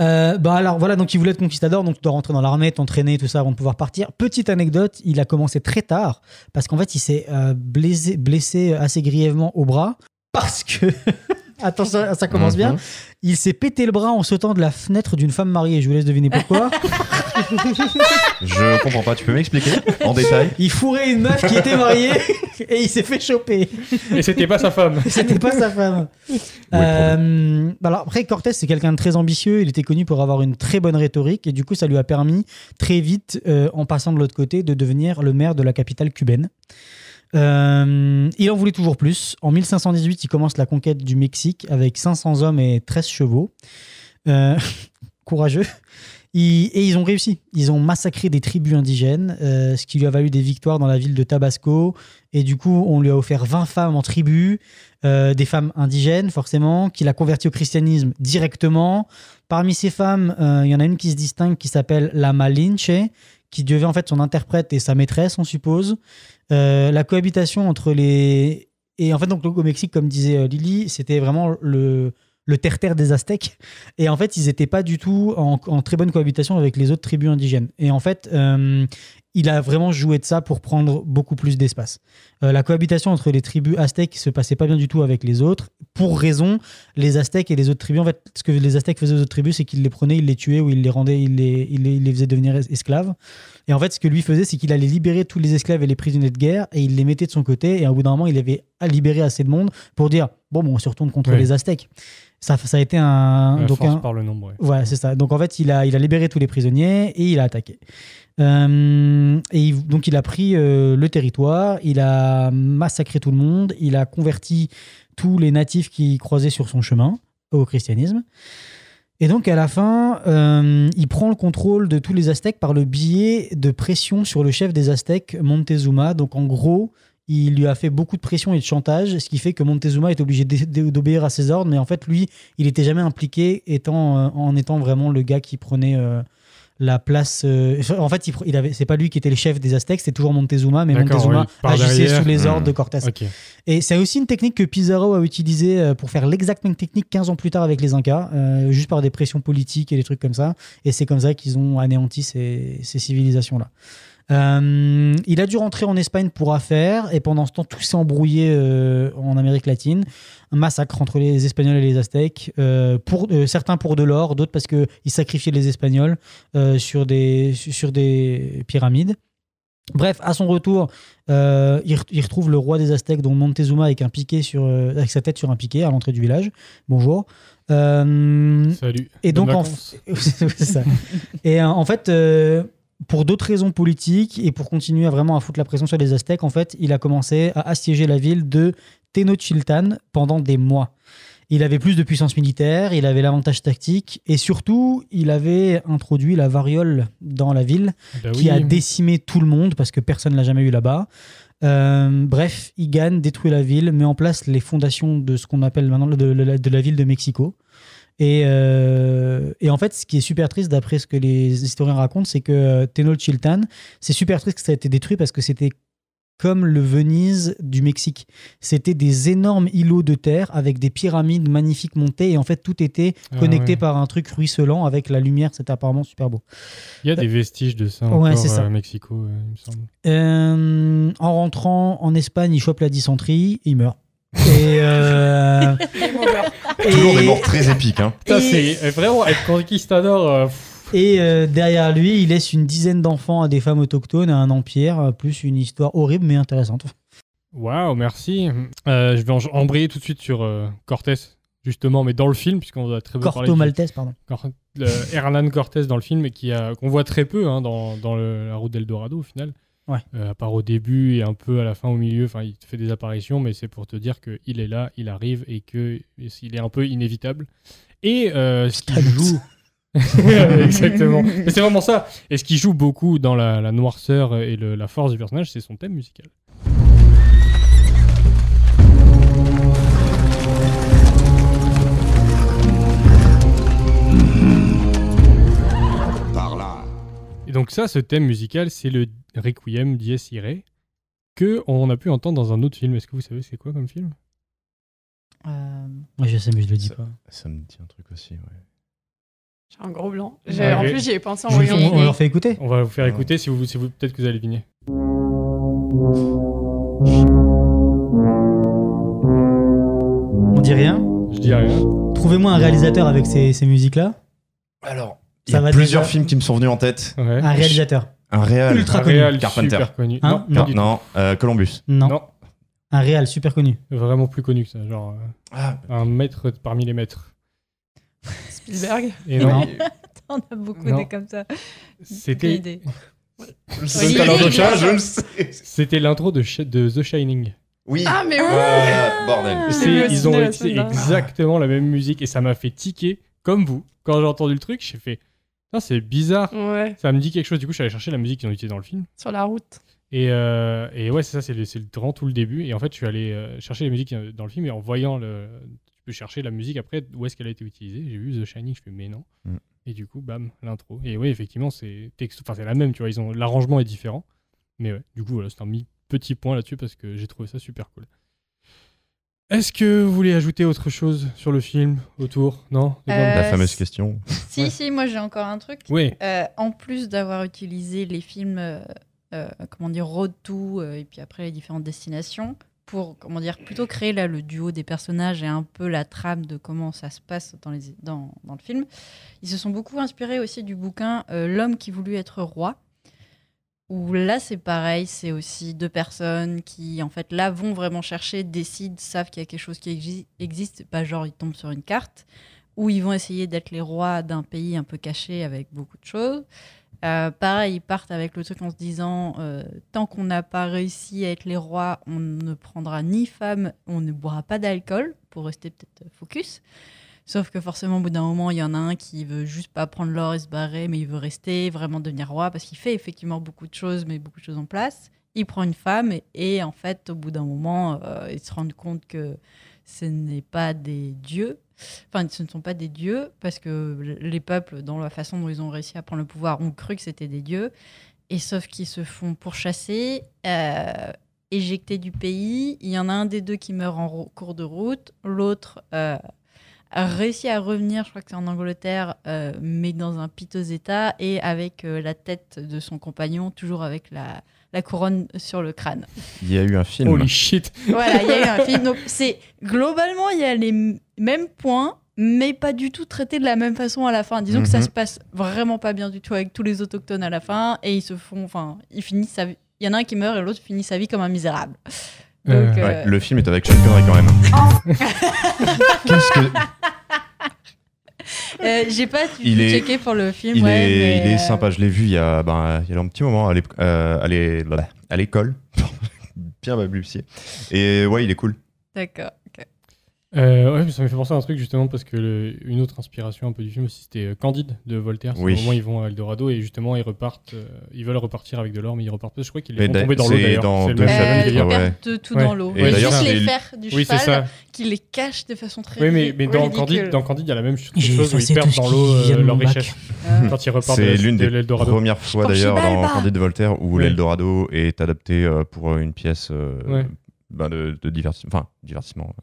Alors voilà, donc il voulait être conquistador, donc tu dois rentrer dans l'armée, t'entraîner, tout ça avant de pouvoir partir. Petite anecdote, il a commencé très tard parce qu'en fait, il s'est blessé assez grièvement au bras parce que. Attention, ça commence bien. Il s'est pété le bras en sautant de la fenêtre d'une femme mariée. Je vous laisse deviner pourquoi. Je comprends pas, tu peux m'expliquer en détail? Il fourrait une meuf qui était mariée et il s'est fait choper. Et c'était pas sa femme. C'était pas sa femme. Alors après, Cortés, c'est quelqu'un de très ambitieux. Il était connu pour avoir une très bonne rhétorique et du coup, ça lui a permis très vite, en passant de l'autre côté, de devenir le maire de la capitale cubaine. Il en voulait toujours plus. En 1518, il commence la conquête du Mexique avec 500 hommes et 13 chevaux. Courageux. Et ils ont réussi. Ils ont massacré des tribus indigènes, ce qui lui a valu des victoires dans la ville de Tabasco. Et du coup, on lui a offert 20 femmes en tribu, des femmes indigènes, forcément, qu'il a converties au christianisme directement. Parmi ces femmes, il y en a une qui se distingue, qui s'appelle la Malinche, qui devient en fait son interprète et sa maîtresse, on suppose. La cohabitation entre les... Et en fait, donc, au Mexique, comme disait Lily, c'était vraiment le terre-terre des Aztèques. Et en fait, ils n'étaient pas du tout en très bonne cohabitation avec les autres tribus indigènes. Et en fait, il a vraiment joué de ça pour prendre beaucoup plus d'espace. La cohabitation entre les tribus aztèques se passait pas bien du tout avec les autres. Pour raison, les Aztèques et les autres tribus, en fait, ce que les Aztèques faisaient aux autres tribus, c'est qu'ils les prenaient, ils les tuaient ou ils les rendaient, ils les faisaient devenir esclaves. Et en fait, ce que lui faisait, c'est qu'il allait libérer tous les esclaves et les prisonniers de guerre et il les mettait de son côté. Et au bout d'un moment, il avait libéré assez de monde pour dire bon, on se retourne contre les Aztèques. Ça a été La force par le nombre. Ouais. Voilà, c'est ça. Donc en fait, il a libéré tous les prisonniers et il a attaqué. Donc il a pris le territoire, il a massacré tout le monde, il a converti tous les natifs qui croisaient sur son chemin au christianisme. Et donc à la fin, il prend le contrôle de tous les Aztèques par le biais de pression sur le chef des Aztèques, Montezuma. Donc en gros, il lui a fait beaucoup de pression et de chantage, ce qui fait que Montezuma est obligé d'obéir à ses ordres. Mais en fait, lui, il n'était jamais impliqué en étant vraiment le gars qui prenait la place. En fait, c'est pas lui qui était le chef des Aztèques, c'était toujours Montezuma, mais Montezuma agissait sous les ordres de Cortés. Okay. Et c'est aussi une technique que Pizarro a utilisée pour faire l'exacte même technique 15 ans plus tard avec les Incas, juste par des pressions politiques et des trucs comme ça. Et c'est comme ça qu'ils ont anéanti ces civilisations-là. Il a dû rentrer en Espagne pour affaires et pendant ce temps, tout s'est embrouillé en Amérique latine. Un massacre entre les Espagnols et les Aztèques. Certains pour de l'or, d'autres parce qu'ils sacrifiaient les Espagnols sur des pyramides. Bref, à son retour, il retrouve le roi des Aztèques, dont Montezuma, avec avec sa tête sur un piquet à l'entrée du village. Bonjour. Salut. Et donc, c'est ça. Et en fait, pour d'autres raisons politiques et pour continuer à foutre la pression sur les Aztèques, en fait, il a commencé à assiéger la ville de Tenochtitlan pendant des mois. Il avait plus de puissance militaire, il avait l'avantage tactique et surtout, il avait introduit la variole dans la ville qui a décimé tout le monde parce que personne ne l'a jamais eu là-bas. Bref, il gagne, détruit la ville, met en place les fondations de ce qu'on appelle maintenant de la ville de Mexico. Et en fait, ce qui est super triste, d'après ce que les historiens racontent, c'est que Tenochtitlan, c'est super triste que ça a été détruit parce que c'était comme le Venise du Mexique. C'était des énormes îlots de terre avec des pyramides magnifiques montées et en fait, tout était connecté par un truc ruisselant avec la lumière. C'était apparemment super beau. Il y a des vestiges de ça encore à Mexico, il me semble. En rentrant en Espagne, il chope la dysenterie et il meurt. Et toujours des morts très épiques. Hein. Ça, c'est vraiment être conquistador. Et derrière lui, il laisse une dizaine d'enfants à des femmes autochtones, à un empire, plus une histoire horrible mais intéressante. Waouh, merci. Je vais embrayer tout de suite sur Cortés, justement, mais dans le film, puisqu'on a très peu parlé. Corto Maltese, pardon. Hernán Cortés dans le film, et qu'on voit très peu dans la route d'Eldorado au final. Ouais. À part au début et un peu à la fin, au milieu, il fait des apparitions, mais c'est pour te dire qu'il est là, il arrive et qu'il est un peu inévitable. Et ce qu'il joue. Exactement. Mais c'est vraiment ça. Et ce qui joue beaucoup dans la noirceur et la force du personnage, c'est son thème musical. Par là. Et donc ça, ce thème musical, c'est le Requiem Dies Irae que on a pu entendre dans un autre film. Est-ce que vous savez c'est quoi comme film? Moi je sais mais je le dis pas. Ça me dit un truc aussi, ouais. J'ai un gros blanc. En plus, j'y ai pensé en voyant. On leur fait écouter. On va vous faire écouter si vous peut-être que vous allez deviner. On dit rien. Je dis rien. Trouvez-moi un réalisateur avec ces musiques-là. Alors, il y a plusieurs films qui me sont venus en tête. Ouais. Un réalisateur. Un réal. Ultra connu. Carpenter. Super connu. Hein Non, Columbus. Non. Un réal super connu. Vraiment plus connu que ça. Genre un maître parmi les maîtres. Spielberg. Et non. T'en as beaucoup des comme ça. C'était. Je le sais. C'était l'intro de The Shining. Oui. Ah, mais oui. Bordel. Ils ont utilisé exactement la même musique et ça m'a fait tiquer, comme vous. Quand j'ai entendu le truc, j'ai fait c'est bizarre. Ouais. Ça me dit quelque chose. Du coup, je suis allé chercher la musique qu'ils ont utilisée dans le film. Sur la route. Et ouais, c'est ça, c'est vraiment tout le début. Et en fait, je suis allé chercher les musiques dans le film et en voyant tu peux chercher la musique après, où est-ce qu'elle a été utilisée. J'ai vu The Shining, je fais mais non. Et du coup, bam, l'intro. Et oui, effectivement, c'est la même, tu vois, l'arrangement est différent. Mais ouais, du coup, voilà, c'est un petit point là-dessus parce que j'ai trouvé ça super cool. Est-ce que vous voulez ajouter autre chose sur le film, autour? Non? La fameuse question. Si, moi j'ai encore un truc. Oui. En plus d'avoir utilisé les films, Road to, et puis après les différentes destinations, pour, plutôt créer là le duo des personnages et un peu la trame de comment ça se passe dans le film, ils se sont beaucoup inspirés aussi du bouquin L'homme qui voulut être roi, où là c'est pareil, c'est aussi deux personnes qui en fait là vont vraiment chercher, décident, savent qu'il y a quelque chose qui existe, pas genre ils tombent sur une carte, où ils vont essayer d'être les rois d'un pays un peu caché avec beaucoup de choses. Pareil, ils partent avec le truc en se disant tant qu'on n'a pas réussi à être les rois, on ne prendra ni femme, on ne boira pas d'alcool, pour rester peut-être focus. Sauf que forcément, au bout d'un moment, il y en a un qui veut juste pas prendre l'or et se barrer, mais il veut rester, vraiment devenir roi, parce qu'il fait effectivement beaucoup de choses, mais beaucoup de choses en place. Il prend une femme et en fait, au bout d'un moment, ils se rendent compte que ce n'est pas des dieux. Enfin, ce ne sont pas des dieux, parce que les peuples, dans la façon dont ils ont réussi à prendre le pouvoir, ont cru que c'était des dieux. Et sauf qu'ils se font pourchasser, éjectés du pays. Il y en a un des deux qui meurt en cours de route, l'autre a réussi à revenir, je crois que c'est en Angleterre, mais dans un piteux état, et avec la tête de son compagnon, toujours avec la couronne sur le crâne. Il y a eu un film. Holy shit. Voilà, il y a eu un film. Donc, globalement, il y a les mêmes points, mais pas du tout traités de la même façon à la fin. Disons que ça se passe vraiment pas bien du tout avec tous les autochtones à la fin, et ils finissent sa vie. Il y en a un qui meurt et l'autre finit sa vie comme un misérable. Donc, le film est avec Sean Connery quand même. Qu'est-ce que... j'ai pas checké pour le film. Il est sympa, je l'ai vu il y a un petit moment à l'école. Bien balbutier. Et ouais, il est cool. D'accord. Ok. Ouais, ça me fait penser à un truc justement parce que une autre inspiration un peu du film aussi, c'était Candide de Voltaire. C'est au moment où ils vont à Eldorado et justement ils repartent, ils veulent repartir avec de l'or, mais ils repartent pas. Je crois qu'ils les font tomber dans l'eau d'ailleurs. Ils perdent tout dans l'eau. Et d'ailleurs, juste les fers du cheval qui les cachent de façon très. Oui, mais dans Candide, il y a la même chose où ils perdent dans l'eau leur richesse quand ils repartent. C'est l'une de des l'Eldorado. premières fois d'ailleurs dans Candide de Voltaire où l'Eldorado est adapté pour une pièce. De divertissement.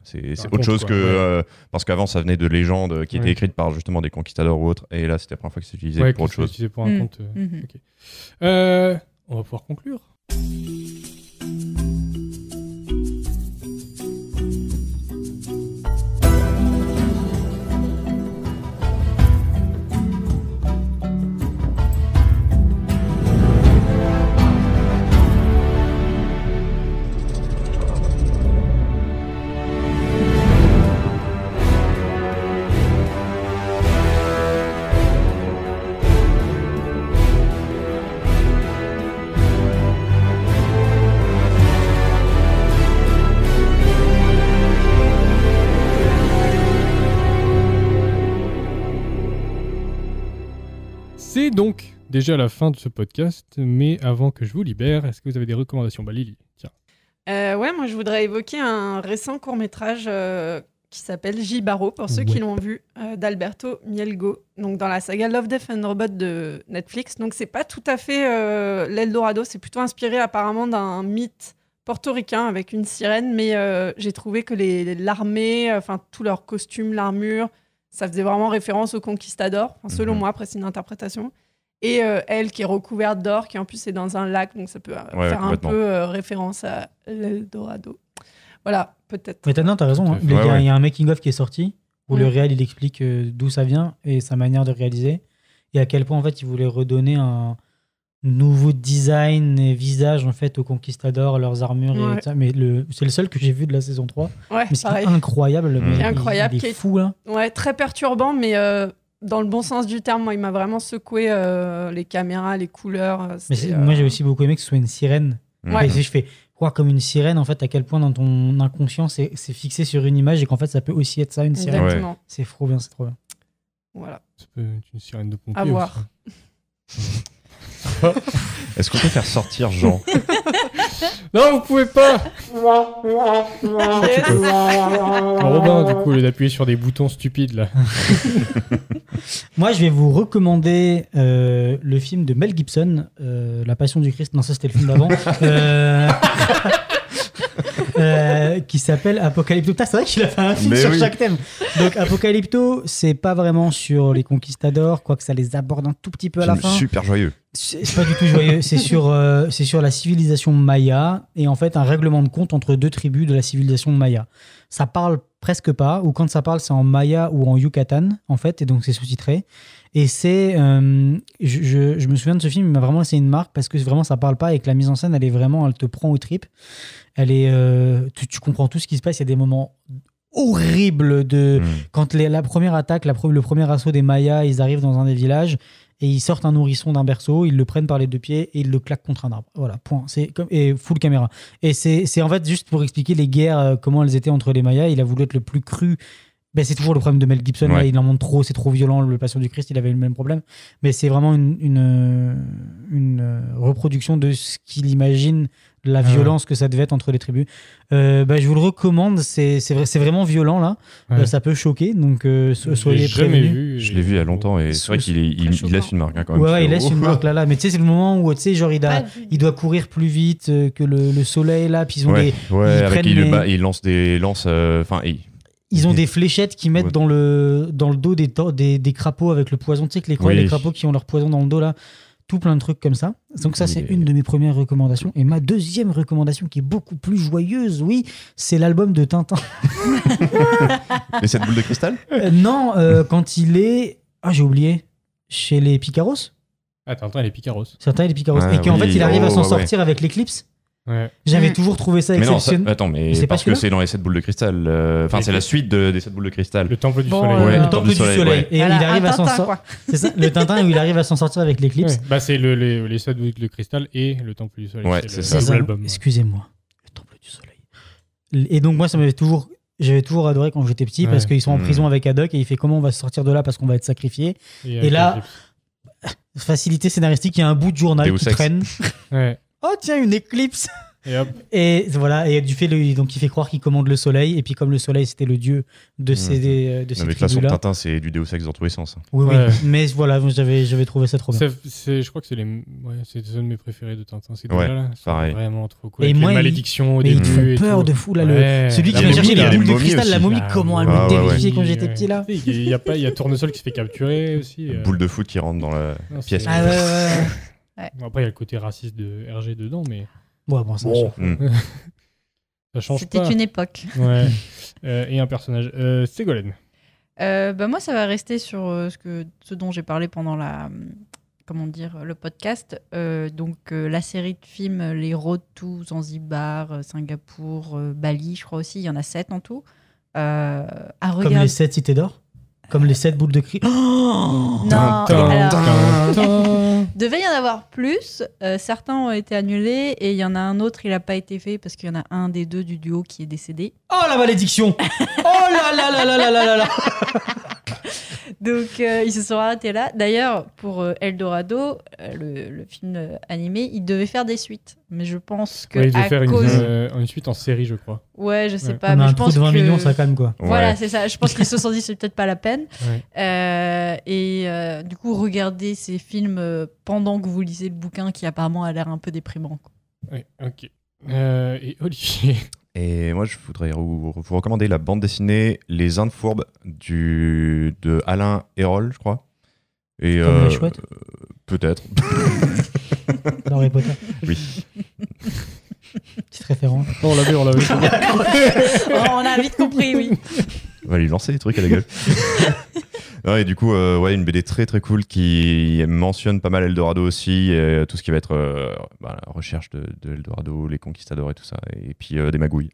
C'est autre chose que... parce qu'avant, ça venait de légendes qui étaient écrites par justement des conquistadors ou autres. Et là, c'était la première fois que c'est utilisé pour autre chose. Utilisé pour un conte. Okay. On va pouvoir conclure. C'est donc déjà la fin de ce podcast, mais avant que je vous libère, est-ce que vous avez des recommandations ? Lily, tiens. Ouais, moi je voudrais évoquer un récent court-métrage qui s'appelle J-Baro, pour ceux qui l'ont vu, d'Alberto Mielgo, donc dans la saga Love, Death and Robot de Netflix. Donc c'est pas tout à fait l'Eldorado, c'est plutôt inspiré apparemment d'un mythe portoricain avec une sirène, mais j'ai trouvé que l'armée, enfin tous leurs costumes, l'armure, ça faisait vraiment référence aux conquistadors, selon moi, après c'est une interprétation. Et elle qui est recouverte d'or, qui en plus est dans un lac, donc ça peut faire un peu référence à l'Eldorado. Voilà, peut-être. Mais t'as raison, hein. Il y a un making-of qui est sorti, où le réal il explique d'où ça vient et sa manière de réaliser, et à quel point en fait il voulait redonner un nouveau design et visage en fait aux conquistadors, leurs armures et ça. Mais c'est le seul que j'ai vu de la saison 3. Ouais, mais c'est incroyable, le mec. Incroyable, il est fou là. Ouais, très perturbant, mais dans le bon sens du terme. Moi, il m'a vraiment secoué les caméras, les couleurs. Moi, j'ai aussi beaucoup aimé que ce soit une sirène. Et si je fais comme une sirène, en fait, à quel point dans ton inconscient c'est fixé sur une image et qu'en fait ça peut aussi être ça, une sirène. Exactement. C'est trop bien, c'est trop bien. Voilà. Ça peut être une sirène de pompier. À voir. Est-ce qu'on peut faire sortir Jean ? Non, vous pouvez pas. Robin, du coup, au lieu d'appuyer sur des boutons stupides là. Moi, je vais vous recommander le film de Mel Gibson, La Passion du Christ. Non, ça c'était le film d'avant. Qui s'appelle Apocalypto. C'est vrai qu'il a fait un film sur chaque thème. Donc Apocalypto, c'est pas vraiment sur les conquistadors, quoique ça les aborde un tout petit peu à la fin. Super joyeux. C'est pas du tout joyeux. C'est sur la civilisation maya et en fait un règlement de compte entre deux tribus de la civilisation maya. Ça parle presque pas, ou quand ça parle, c'est en maya ou en Yucatan en fait, et donc c'est sous-titré. Et c'est, je me souviens de ce film, il m'a vraiment laissé une marque parce que vraiment ça parle pas et que la mise en scène, elle te prend aux tripes. Elle est, tu comprends tout ce qui se passe. Il y a des moments horribles quand la première attaque, le premier assaut des Mayas, ils arrivent dans un des villages et ils sortent un nourrisson d'un berceau, ils le prennent par les deux pieds et ils le claquent contre un arbre. Voilà, point. Et full caméra. Et c'est en fait juste pour expliquer les guerres, comment elles étaient entre les Mayas. Il a voulu être le plus cru. C'est toujours le problème de Mel Gibson. Là, il en montre trop, c'est trop violent. Le Passion du Christ, il avait le même problème. Mais c'est vraiment une reproduction de ce qu'il imagine, la violence que ça devait être entre les tribus. Je vous le recommande. C'est vraiment violent là. Ça peut choquer. Donc soyez prévenus. Je l'ai vu il y a longtemps et c'est vrai qu'il laisse une marque quand même. Ouais, il laisse une marque là. Mais tu sais, c'est le moment où il doit courir plus vite que le soleil là. Puis ils ont il lance des lances. Ils ont des fléchettes qu'ils mettent dans le dos des crapauds avec le poison. Tu sais que les crapauds qui ont leur poison dans le dos là, tout plein de trucs comme ça. Donc ça, c'est une de mes premières recommandations. Et ma deuxième recommandation, qui est beaucoup plus joyeuse, oui, c'est l'album de Tintin. Les 7 boules de cristal Non, quand il est... Ah, j'ai oublié. Chez les Picaros. Ah, Tintin et les Picaros. Tintin et les Picaros. Et qu'en fait, il arrive à s'en sortir avec l'éclipse. Ouais. J'avais toujours trouvé ça exceptionnel. Attends, mais c'est parce que c'est dans les 7 boules de cristal. Enfin, c'est la suite des 7 boules de cristal. Le temple du soleil. Le temple du soleil. Ouais. Et il arrive à s'en sortir. C'est ça, le Tintin où il arrive à s'en sortir avec l'éclipse. Ouais. Bah, c'est les 7 boules de cristal et le temple du soleil. Ouais, c'est ça. L'album. Excusez-moi. Le temple du soleil. Et donc, moi, ça m'avait toujours. J'avais toujours adoré quand j'étais petit parce qu'ils sont en prison avec Haddock et il fait comment on va se sortir de là parce qu'on va être sacrifié. Et là, facilité scénaristique, il y a un bout de journal qui traîne. Ouais. Oh, tiens, une éclipse! Et hop. Et voilà, et du fait, donc il fait croire qu'il commande le soleil, et puis comme le soleil c'était le dieu de ces mais de toute façon, Tintin, c'est du Deus Ex dans tous les sens. Oui, mais voilà, j'avais trouvé ça trop bien. Je crois que c'est un de mes préférés de Tintin. C'est pareil. Vraiment trop cool. Et moi, les malédictions au début. Il fait peur de fou, là. Celui qui vient chercher les boules de cristal, la momie, comment elle me terrifiait quand j'étais petit, là. Il y a Tournesol qui se fait capturer aussi. Boule de foot qui rentre dans la pièce. Ah ouais. Après, il y a le côté raciste de RG dedans, mais. Ouais, bon, ça change C'était pas. Une époque. Ouais. Et un personnage. Ségolène. Moi, ça va rester sur ce dont j'ai parlé pendant le podcast. La série de films, les Road to Zanzibar, Singapour, Bali, je crois aussi. Il y en a 7 en tout. À regarder. Comme les 7 cités d'or? Comme les 7 boules de cri. Non, devait y en avoir plus. Certains ont été annulés et il y en a un autre, il n'a pas été fait parce qu'il y en a un des deux du duo qui est décédé. Oh la malédiction! Oh là là là là là là là! Donc ils se sont arrêtés là. D'ailleurs, pour Eldorado, le film animé, il devait faire des suites. Mais je pense que il devait faire une suite en série, je crois. Ouais, je sais pas. Mais je un pense trou de 20 que... millions, ça calme quoi. Voilà, c'est ça. Je pense qu'ils se sont dit c'est peut-être pas la peine. Du coup, regardez ces films pendant que vous lisez le bouquin qui apparemment a l'air un peu déprimant. Ouais, ok. Et Olivier. Et moi, je voudrais vous recommander la bande dessinée Les Indes Fourbes de Alain Hérol, je crois. Et Comme les chouettes peut-être. Dans Harry Potter. Oui. Petite référence. On l'a vu. On a vite compris, oui. On va lui lancer des trucs à la gueule. Non, et du coup, une BD très très cool qui mentionne pas mal Eldorado aussi, et tout ce qui va être la recherche de Eldorado, les conquistadors et tout ça, et puis des magouilles.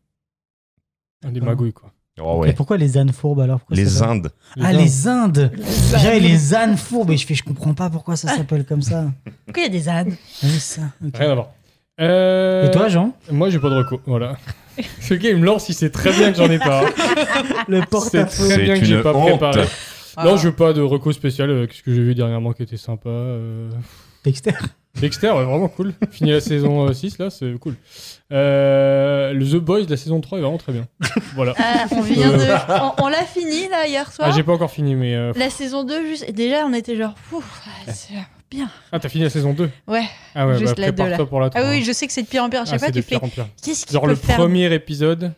Des magouilles, quoi. Oh, ouais. Et pourquoi les ânes fourbes alors? Les Indes. Les Indes. J'avais les ânes fourbes et je comprends pas pourquoi ça s'appelle comme ça. Pourquoi il y a des ânes? Oui, ça. Okay. Rien à voir. Et toi, Jean? Moi, j'ai pas de reco. Voilà. Ce gars, il me lance, il sait très bien que j'en ai pas. Le porte-à-faux. C'est très bien que j'ai pas préparé. Ah. Non, je veux pas de reco spécial. Qu'est-ce que j'ai vu dernièrement qui était sympa Dexter. Dexter, ouais, vraiment cool. Fini la saison 6, là, c'est cool. Le The Boys de la saison 3 est vraiment très bien. Voilà. On l'a fini, là, hier soir. Ah, j'ai pas encore fini, mais... La saison 2, juste... Et déjà, on était genre... c'est bien. Ah, t'as fini la saison 2? Ouais. Ah ouais, juste la 2, là. Pour la 3. Ah oui, je sais que c'est de pire en pire. À chaque fois, tu fais... Qu'est-ce qu'il genre peut le faire premier épisode...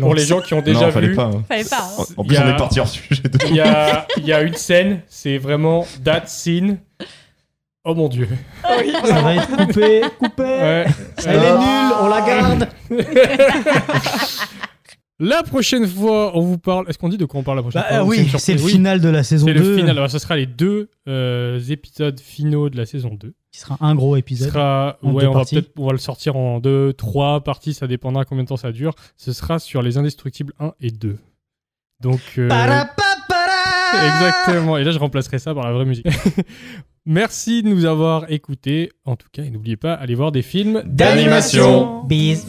Pour les gens qui ont déjà vu... Fallait pas. Fallait pas. Hein. En plus, on est parti hors sujet. Il y a une scène, c'est vraiment that scene... Oh mon dieu. Oh oui. Ça va être coupé. Ouais. Elle est nulle, on la garde. La prochaine fois, on vous parle... Est-ce qu'on dit de quoi on parle la prochaine fois? Oui, c'est le final de la saison 2. C'est le final. Alors, ce sera les 2 épisodes finaux de la saison 2. Qui sera un gros épisode. On va le sortir en 2-3 parties, ça dépendra combien de temps ça dure. Ce sera sur les Indestructibles 1 et 2. Donc... Exactement. Et là, je remplacerai ça par la vraie musique. Merci de nous avoir écoutés. En tout cas, et n'oubliez pas, allez voir des films d'animation. Bisous.